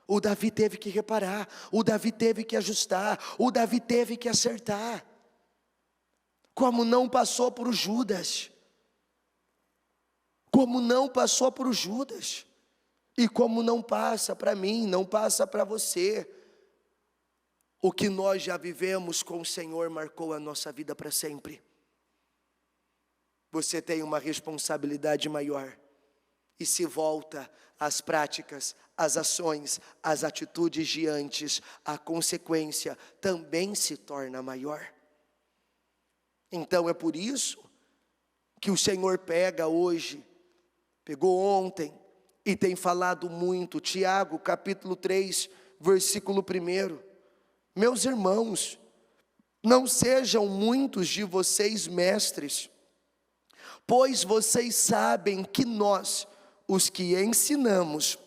O Davi teve que reparar, o Davi teve que ajustar, o Davi teve que acertar, como não passou por Judas. Como não passou para o Judas, e como não passa para mim, não passa para você. O que nós já vivemos com o Senhor marcou a nossa vida para sempre. Você tem uma responsabilidade maior, e se volta às práticas, às ações, às atitudes de antes, a consequência também se torna maior. Então é por isso que o Senhor pegou ontem e tem falado muito. Tiago capítulo 3, versículo 1. Meus irmãos, não sejam muitos de vocês mestres, pois vocês sabem que nós, os que ensinamos,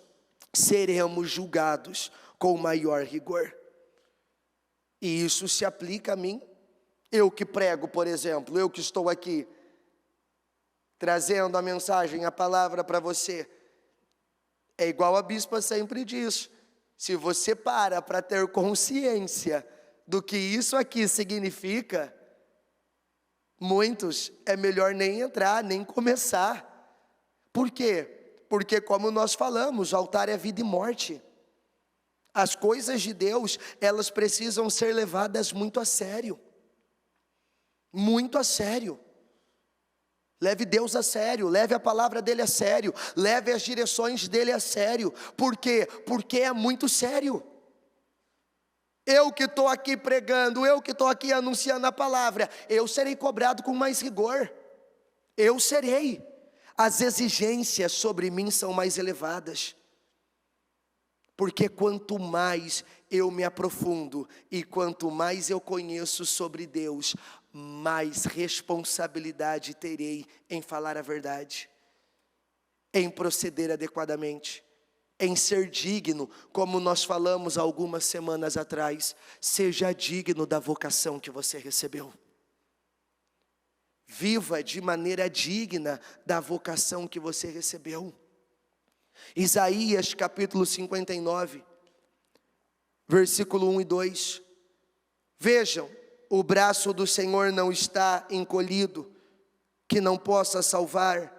seremos julgados com maior rigor. E isso se aplica a mim. Eu que prego, por exemplo, eu que estou aqui trazendo a mensagem, a palavra para você. É igual a bispa sempre diz, se você para ter consciência do que isso aqui significa, muitos é melhor nem entrar, nem começar. Por quê? Porque como nós falamos, o altar é vida e morte. As coisas de Deus, elas precisam ser levadas muito a sério. Muito a sério. Leve Deus a sério, leve a palavra dele a sério, leve as direções dele a sério. Por quê? Porque é muito sério. Eu que estou aqui pregando, eu que estou aqui anunciando a palavra, eu serei cobrado com mais rigor. Eu serei. As exigências sobre mim são mais elevadas. Porque quanto mais eu me aprofundo e quanto mais eu conheço sobre Deus, mais responsabilidade terei em falar a verdade, em proceder adequadamente, em ser digno, como nós falamos algumas semanas atrás. Seja digno da vocação que você recebeu. Viva de maneira digna da vocação que você recebeu. Isaías capítulo 59, versículo 1 e 2. Vejam, o braço do Senhor não está encolhido, que não possa salvar,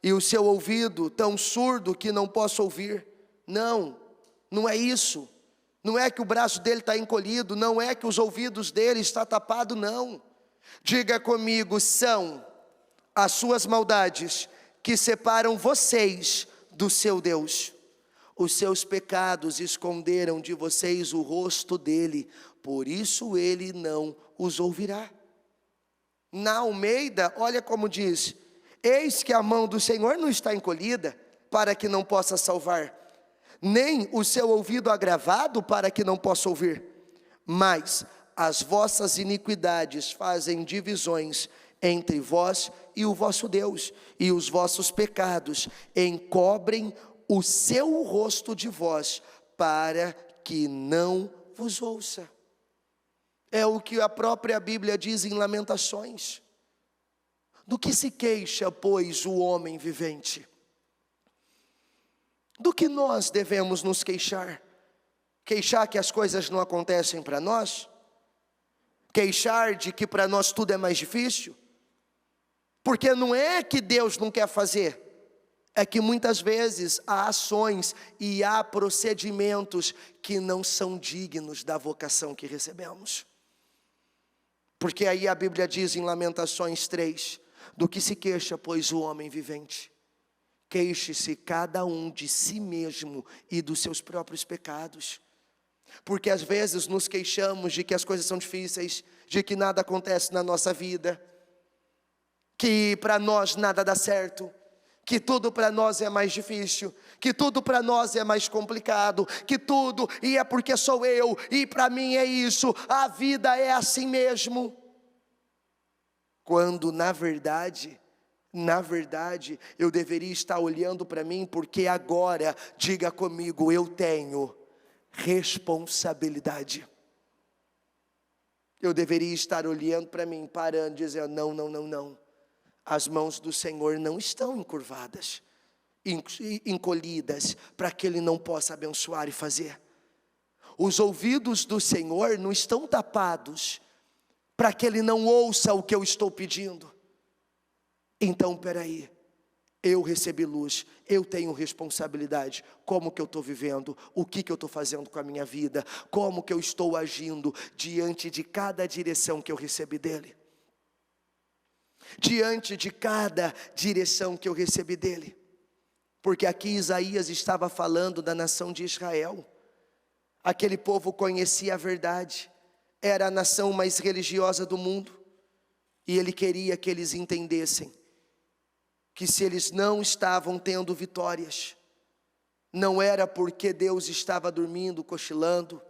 e o seu ouvido tão surdo que não possa ouvir. Não, não é isso. Não é que o braço dele está encolhido, não é que os ouvidos dele estão tapados, não. Diga comigo, são as suas maldades que separam vocês do seu Deus. Os seus pecados esconderam de vocês o rosto dele, por isso ele não os ouvirá. Na Almeida, olha como diz: eis que a mão do Senhor não está encolhida, para que não possa salvar, nem o seu ouvido agravado, para que não possa ouvir. Mas as vossas iniquidades fazem divisões entre vós e o vosso Deus, e os vossos pecados encobrem o seu rosto de vós, para que não vos ouça. É o que a própria Bíblia diz em Lamentações. Do que se queixa, pois, o homem vivente? Do que nós devemos nos queixar? Queixar que as coisas não acontecem para nós? Queixar de que para nós tudo é mais difícil? Porque não é que Deus não quer fazer, é que muitas vezes há ações e há procedimentos que não são dignos da vocação que recebemos. Porque aí a Bíblia diz em Lamentações 3, do que se queixa, pois, o homem vivente? Queixe-se cada um de si mesmo e dos seus próprios pecados. Porque às vezes nos queixamos de que as coisas são difíceis, de que nada acontece na nossa vida, que para nós nada dá certo, que tudo para nós é mais difícil, que tudo para nós é mais complicado, que tudo, e é porque sou eu, e para mim é isso, a vida é assim mesmo. Quando na verdade, eu deveria estar olhando para mim, porque agora, diga comigo, eu tenho responsabilidade. Eu deveria estar olhando para mim, parando, dizendo, não. As mãos do Senhor não estão encurvadas, encolhidas, para que Ele não possa abençoar e fazer. Os ouvidos do Senhor não estão tapados, para que Ele não ouça o que eu estou pedindo. Então, peraí, eu recebi luz, eu tenho responsabilidade. Como que eu estou vivendo? O que eu estou fazendo com a minha vida? Como que eu estou agindo diante de cada direção que eu recebi dEle? Diante de cada direção que eu recebi dEle. Porque aqui Isaías estava falando da nação de Israel. Aquele povo conhecia a verdade, era a nação mais religiosa do mundo. E ele queria que eles entendessem que se eles não estavam tendo vitórias, não era porque Deus estava dormindo, cochilando,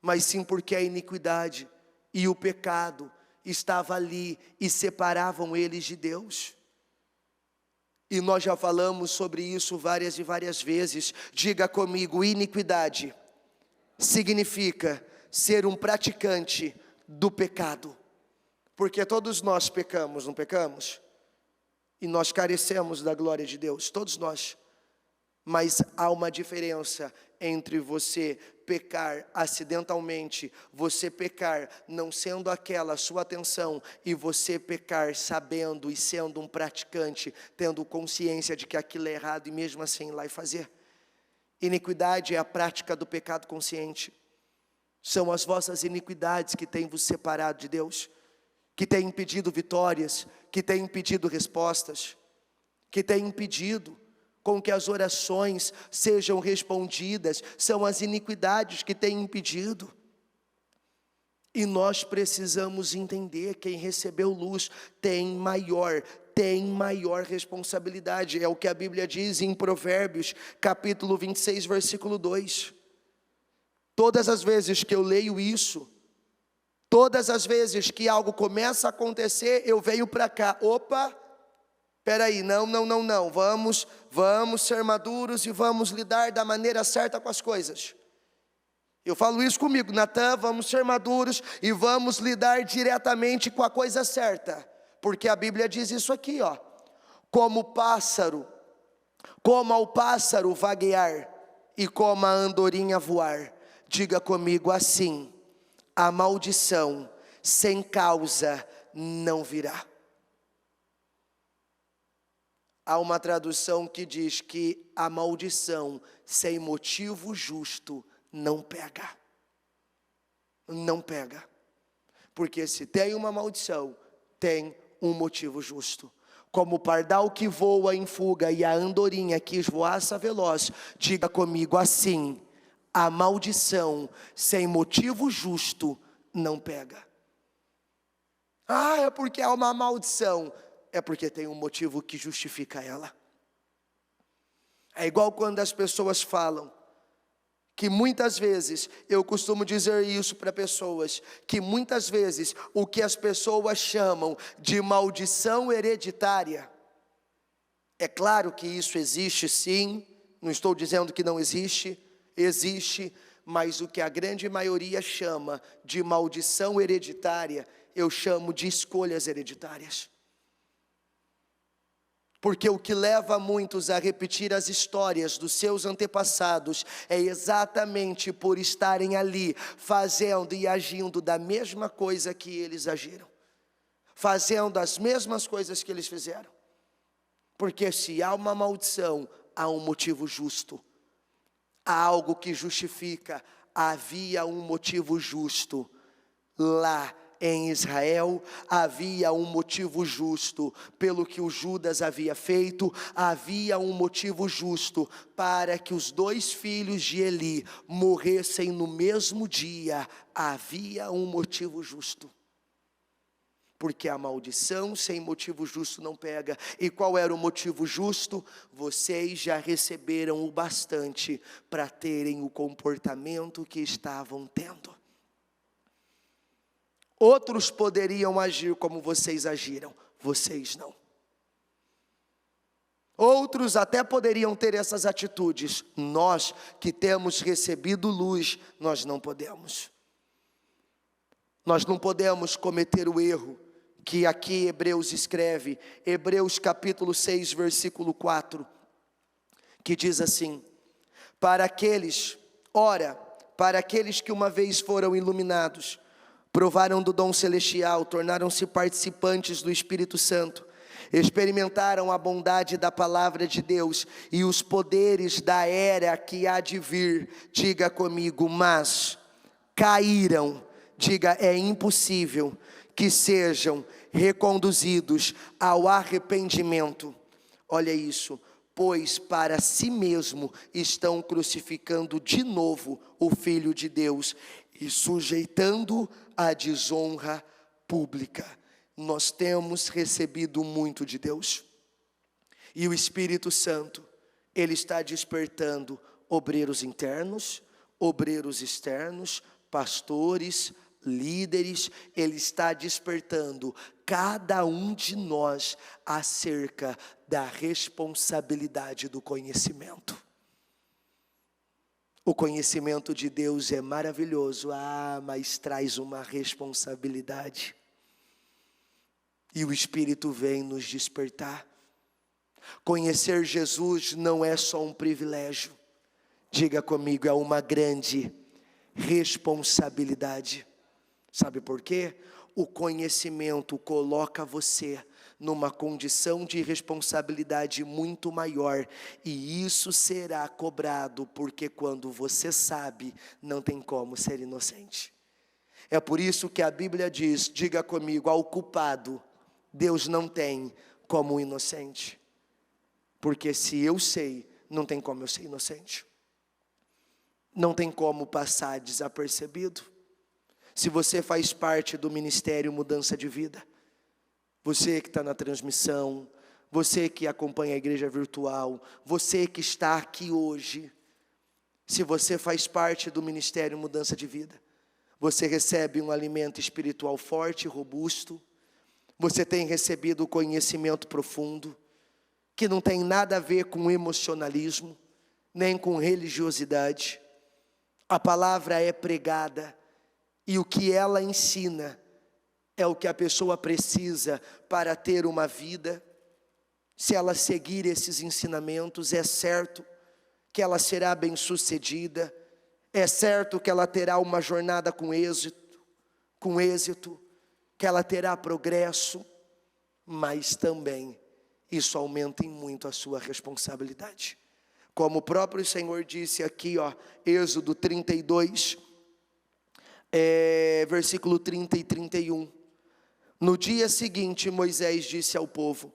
mas sim porque a iniquidade e o pecado estava ali e separavam eles de Deus. E nós já falamos sobre isso várias e várias vezes. Diga comigo, iniquidade significa ser um praticante do pecado. Porque todos nós pecamos, não pecamos? E nós carecemos da glória de Deus, todos nós. Mas há uma diferença entre você pecar acidentalmente, você pecar não sendo aquela a sua atenção, e você pecar sabendo e sendo um praticante, tendo consciência de que aquilo é errado e mesmo assim ir lá e fazer. Iniquidade é a prática do pecado consciente. São as vossas iniquidades que têm vos separado de Deus, que têm impedido vitórias, que têm impedido respostas, que têm impedido com que as orações sejam respondidas. São as iniquidades que têm impedido. E nós precisamos entender, quem recebeu luz tem maior responsabilidade. É o que a Bíblia diz em Provérbios, capítulo 26, versículo 2. Todas as vezes que eu leio isso, todas as vezes que algo começa a acontecer, eu venho para cá, opa, peraí, não, vamos ser maduros e vamos lidar da maneira certa com as coisas. Eu falo isso comigo, Natan, vamos ser maduros e vamos lidar diretamente com a coisa certa. Porque a Bíblia diz isso aqui, ó. Como ao pássaro vaguear e como a andorinha voar, Diga comigo assim: a maldição sem causa não virá. Há uma tradução que diz que a maldição sem motivo justo não pega. Não pega. Porque se tem uma maldição, tem um motivo justo. Como o pardal que voa em fuga e a andorinha que esvoaça veloz, diga comigo assim: a maldição sem motivo justo não pega. Ah, é porque é uma maldição. É porque tem um motivo que justifica ela. É igual quando as pessoas falam, que muitas vezes, eu costumo dizer isso para pessoas, que muitas vezes o que as pessoas chamam de maldição hereditária, é claro que isso existe sim, não estou dizendo que não existe, existe, mas o que a grande maioria chama de maldição hereditária, eu chamo de escolhas hereditárias. Porque o que leva muitos a repetir as histórias dos seus antepassados é exatamente por estarem ali, fazendo e agindo da mesma coisa que eles agiram, fazendo as mesmas coisas que eles fizeram. Porque se há uma maldição, há um motivo justo, há algo que justifica. Havia um motivo justo lá em Israel, havia um motivo justo pelo que o Judas havia feito, havia um motivo justo para que os 2 filhos de Eli morressem no mesmo dia, havia um motivo justo. Porque a maldição sem motivo justo não pega. E qual era o motivo justo? Vocês já receberam o bastante para terem o comportamento que estavam tendo. Outros poderiam agir como vocês agiram, vocês não. Outros até poderiam ter essas atitudes, nós que temos recebido luz, nós não podemos. Nós não podemos cometer o erro que aqui Hebreus escreve, Hebreus capítulo 6, versículo 4, que diz assim: para aqueles que uma vez foram iluminados, provaram do dom celestial, tornaram-se participantes do Espírito Santo, experimentaram a bondade da palavra de Deus e os poderes da era que há de vir, diga comigo, mas caíram, diga, é impossível que sejam reconduzidos ao arrependimento. Olha isso, pois para si mesmo estão crucificando de novo o Filho de Deus e sujeitando a desonra pública. Nós temos recebido muito de Deus. E o Espírito Santo, Ele está despertando obreiros internos, obreiros externos, pastores, líderes. Ele está despertando cada um de nós acerca da responsabilidade do conhecimento. O conhecimento de Deus é maravilhoso, mas traz uma responsabilidade. E o Espírito vem nos despertar. Conhecer Jesus não é só um privilégio, diga comigo, é uma grande responsabilidade. Sabe por quê? O conhecimento coloca você numa condição de responsabilidade muito maior, e isso será cobrado, porque quando você sabe, não tem como ser inocente. É por isso que a Bíblia diz, diga comigo, ao culpado, Deus não tem como o inocente. Porque se eu sei, não tem como eu ser inocente. Não tem como passar desapercebido. Se você faz parte do Ministério Mudança de Vida, você que está na transmissão, você que acompanha a igreja virtual, você que está aqui hoje, se você faz parte do Ministério Mudança de Vida, você recebe um alimento espiritual forte e robusto, você tem recebido conhecimento profundo, que não tem nada a ver com emocionalismo, nem com religiosidade. A palavra é pregada, e o que ela ensina é o que a pessoa precisa para ter uma vida. Se ela seguir esses ensinamentos, é certo que ela será bem-sucedida, É certo que ela terá uma jornada com êxito, que ela terá progresso, mas também isso aumenta em muito a sua responsabilidade. Como o próprio Senhor disse aqui, Êxodo 32, versículo 30 e 31. No dia seguinte, Moisés disse ao povo: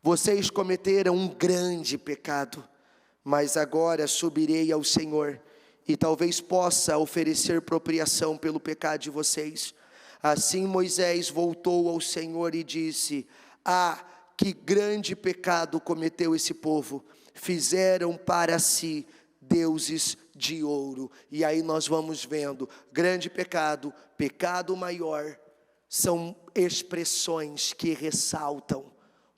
vocês cometeram um grande pecado, mas agora subirei ao Senhor, e talvez possa oferecer propriação pelo pecado de vocês. Assim Moisés voltou ao Senhor e disse: que grande pecado cometeu esse povo, fizeram para si deuses de ouro. E aí nós vamos vendo, grande pecado, pecado maior, são expressões que ressaltam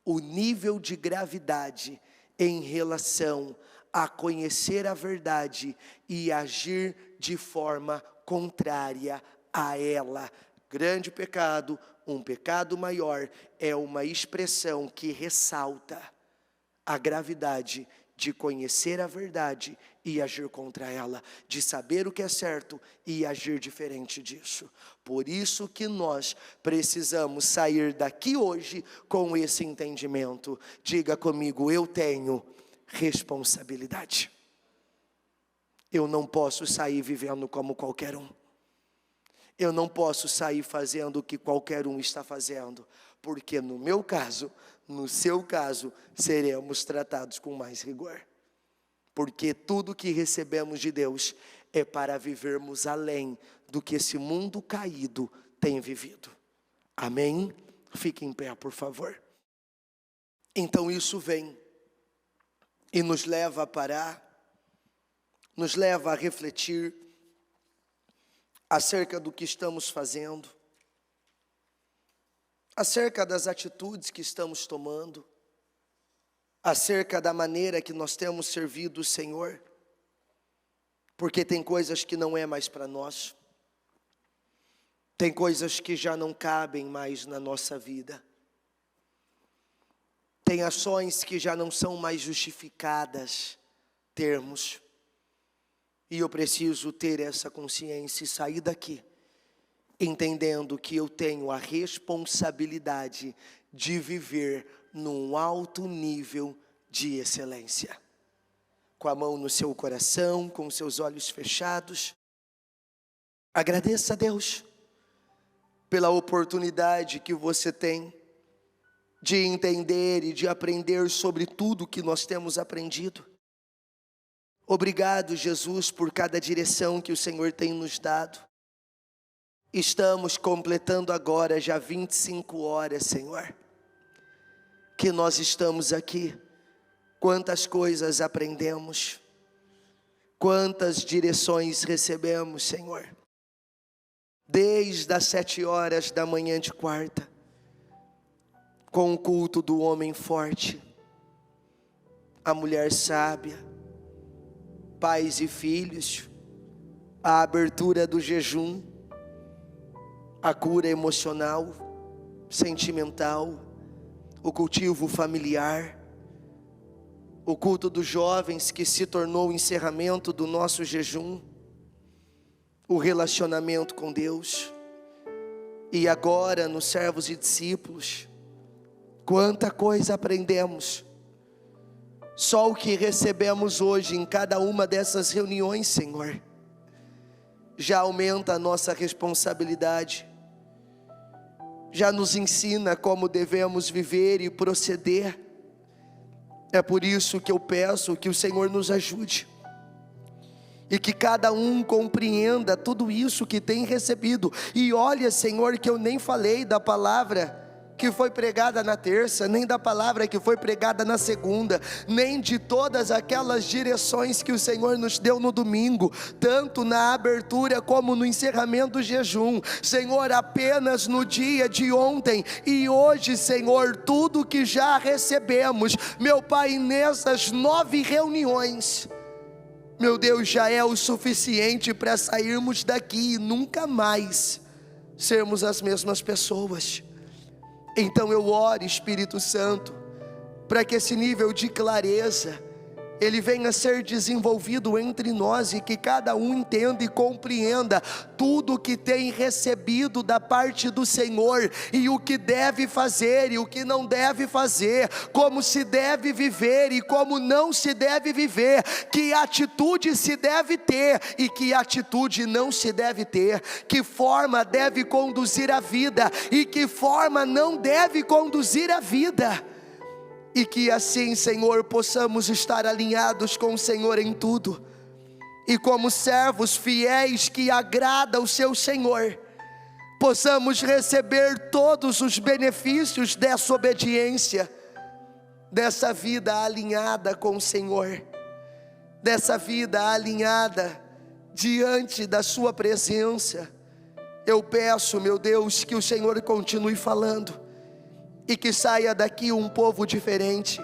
o nível de gravidade em relação a conhecer a verdade e agir de forma contrária a ela. Grande pecado, um pecado maior, é uma expressão que ressalta a gravidade de conhecer a verdade e agir contra ela, de saber o que é certo e agir diferente disso. Por isso que nós precisamos sair daqui hoje com esse entendimento. Diga comigo: eu tenho responsabilidade. Eu não posso sair vivendo como qualquer um. Eu não posso sair fazendo o que qualquer um está fazendo, porque no meu caso, no seu caso, seremos tratados com mais rigor. Porque tudo que recebemos de Deus é para vivermos além do que esse mundo caído tem vivido. Amém? Fique em pé, por favor. Então isso vem e nos leva a parar, nos leva a refletir acerca do que estamos fazendo, acerca das atitudes que estamos tomando, acerca da maneira que nós temos servido o Senhor, porque tem coisas que não é mais para nós, tem coisas que já não cabem mais na nossa vida, tem ações que já não são mais justificadas termos. E eu preciso ter essa consciência e sair daqui, entendendo que eu tenho a responsabilidade de viver num alto nível de excelência. Com a mão no seu coração, com os seus olhos fechados, agradeça a Deus pela oportunidade que você tem de entender e de aprender sobre tudo que nós temos aprendido. Obrigado, Jesus, por cada direção que o Senhor tem nos dado. Estamos completando agora já 25 horas, Senhor, que nós estamos aqui. Quantas coisas aprendemos, quantas direções recebemos, Senhor. Desde as 7 horas da manhã de quarta, com o culto do homem forte, a mulher sábia, pais e filhos, a abertura do jejum, a cura emocional, sentimental, o cultivo familiar, o culto dos jovens que se tornou o encerramento do nosso jejum, o relacionamento com Deus, e agora nos servos e discípulos, quanta coisa aprendemos. Só o que recebemos hoje em cada uma dessas reuniões, Senhor, já aumenta a nossa responsabilidade, já nos ensina como devemos viver e proceder. É por isso que eu peço que o Senhor nos ajude, e que cada um compreenda tudo isso que tem recebido. E olha, Senhor, que eu nem falei da palavra que foi pregada na terça, nem da palavra que foi pregada na segunda, nem de todas aquelas direções que o Senhor nos deu no domingo, tanto na abertura como no encerramento do jejum. Senhor, apenas no dia de ontem e hoje, Senhor, tudo que já recebemos, meu Pai, nessas 9 reuniões, meu Deus, já é o suficiente para sairmos daqui e nunca mais sermos as mesmas pessoas. Então eu oro, Espírito Santo, para que esse nível de clareza ele venha ser desenvolvido entre nós e que cada um entenda e compreenda tudo o que tem recebido da parte do Senhor e o que deve fazer e o que não deve fazer, como se deve viver e como não se deve viver, que atitude se deve ter e que atitude não se deve ter, que forma deve conduzir a vida e que forma não deve conduzir a vida. E que assim, Senhor, possamos estar alinhados com o Senhor em tudo. E como servos fiéis que agrada o seu Senhor, possamos receber todos os benefícios dessa obediência, dessa vida alinhada com o Senhor, dessa vida alinhada diante da sua presença. Eu peço, meu Deus, que o Senhor continue falando. E que saia daqui um povo diferente,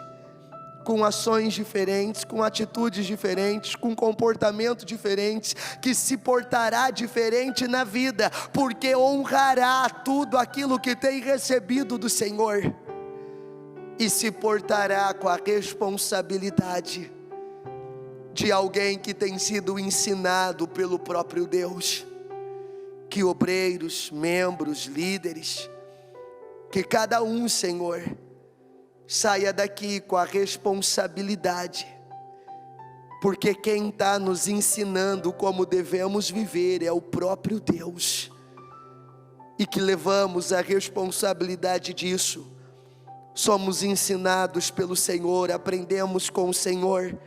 com ações diferentes, com atitudes diferentes, com comportamento diferentes, que se portará diferente na vida, porque honrará tudo aquilo que tem recebido do Senhor, e se portará com a responsabilidade de alguém que tem sido ensinado pelo próprio Deus. Que obreiros, membros, líderes, que cada um, Senhor, saia daqui com a responsabilidade, porque quem está nos ensinando como devemos viver é o próprio Deus, e que levamos a responsabilidade disso. Somos ensinados pelo Senhor, aprendemos com o Senhor,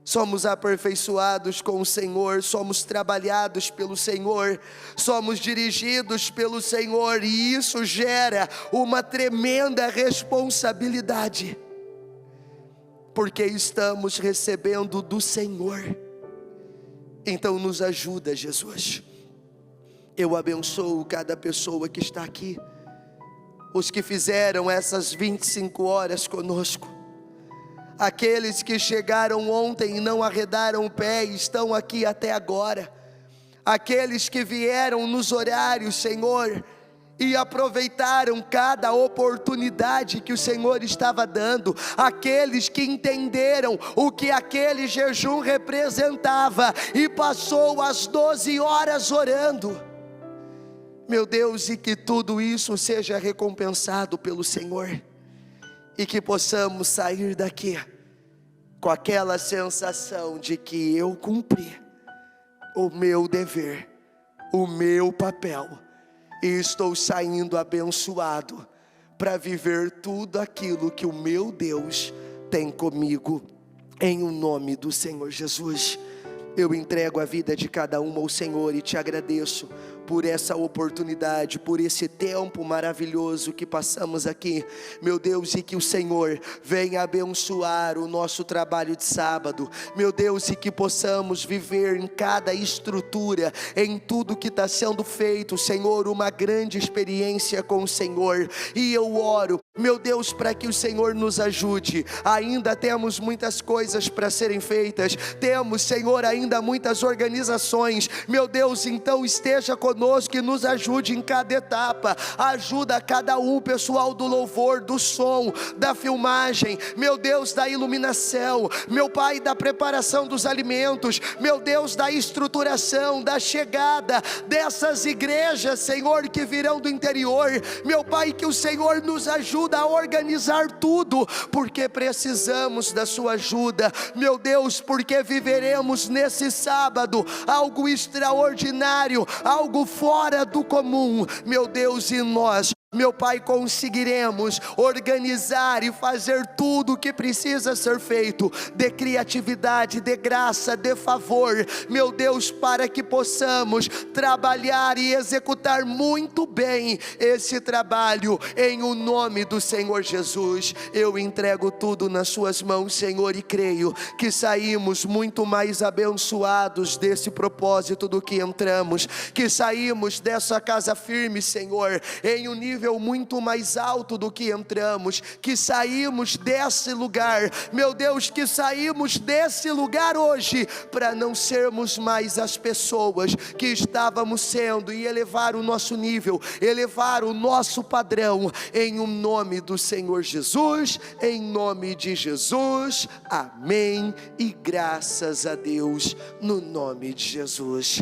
somos aperfeiçoados com o Senhor, somos trabalhados pelo Senhor, somos dirigidos pelo Senhor, e isso gera uma tremenda responsabilidade, porque estamos recebendo do Senhor. Então nos ajuda, Jesus. Eu abençoo cada pessoa que está aqui, os que fizeram essas 25 horas conosco, aqueles que chegaram ontem e não arredaram o pé e estão aqui até agora, aqueles que vieram nos horários, Senhor, e aproveitaram cada oportunidade que o Senhor estava dando, aqueles que entenderam o que aquele jejum representava e passou as 12 horas orando, meu Deus, e que tudo isso seja recompensado pelo Senhor, e que possamos sair daqui com aquela sensação de que eu cumpri o meu dever, o meu papel, e estou saindo abençoado para viver tudo aquilo que o meu Deus tem comigo, em o nome do Senhor Jesus. Eu entrego a vida de cada uma ao Senhor e te agradeço por essa oportunidade, por esse tempo maravilhoso que passamos aqui, meu Deus, e que o Senhor venha abençoar o nosso trabalho de sábado, meu Deus, e que possamos viver em cada estrutura, em tudo que está sendo feito, Senhor, uma grande experiência com o Senhor. E eu oro, meu Deus, para que o Senhor nos ajude. Ainda temos muitas coisas para serem feitas, temos, Senhor, ainda muitas organizações, meu Deus, então esteja conosco e nos ajude em cada etapa. Ajuda cada um, pessoal do louvor, do som, da filmagem, meu Deus, da iluminação, meu Pai, da preparação dos alimentos, meu Deus, da estruturação, da chegada dessas igrejas, Senhor, que virão do interior, meu Pai, que o Senhor nos ajuda a organizar tudo, porque precisamos da sua ajuda, meu Deus, porque viveremos nesse sábado algo extraordinário, algo fora do comum, meu Deus, e nós, meu Pai, conseguiremos organizar e fazer tudo o que precisa ser feito, de criatividade, de graça, de favor, meu Deus, para que possamos trabalhar e executar muito bem esse trabalho, em o nome do Senhor Jesus. Eu entrego tudo nas suas mãos, Senhor, e creio que saímos muito mais abençoados desse propósito do que entramos, que saímos dessa casa firme, Senhor, em um nível nível muito mais alto do que entramos, que saímos desse lugar, meu Deus, que saímos desse lugar hoje, para não sermos mais as pessoas que estávamos sendo, e elevar o nosso nível, elevar o nosso padrão, em o nome do Senhor Jesus, em nome de Jesus, amém, e graças a Deus, no nome de Jesus.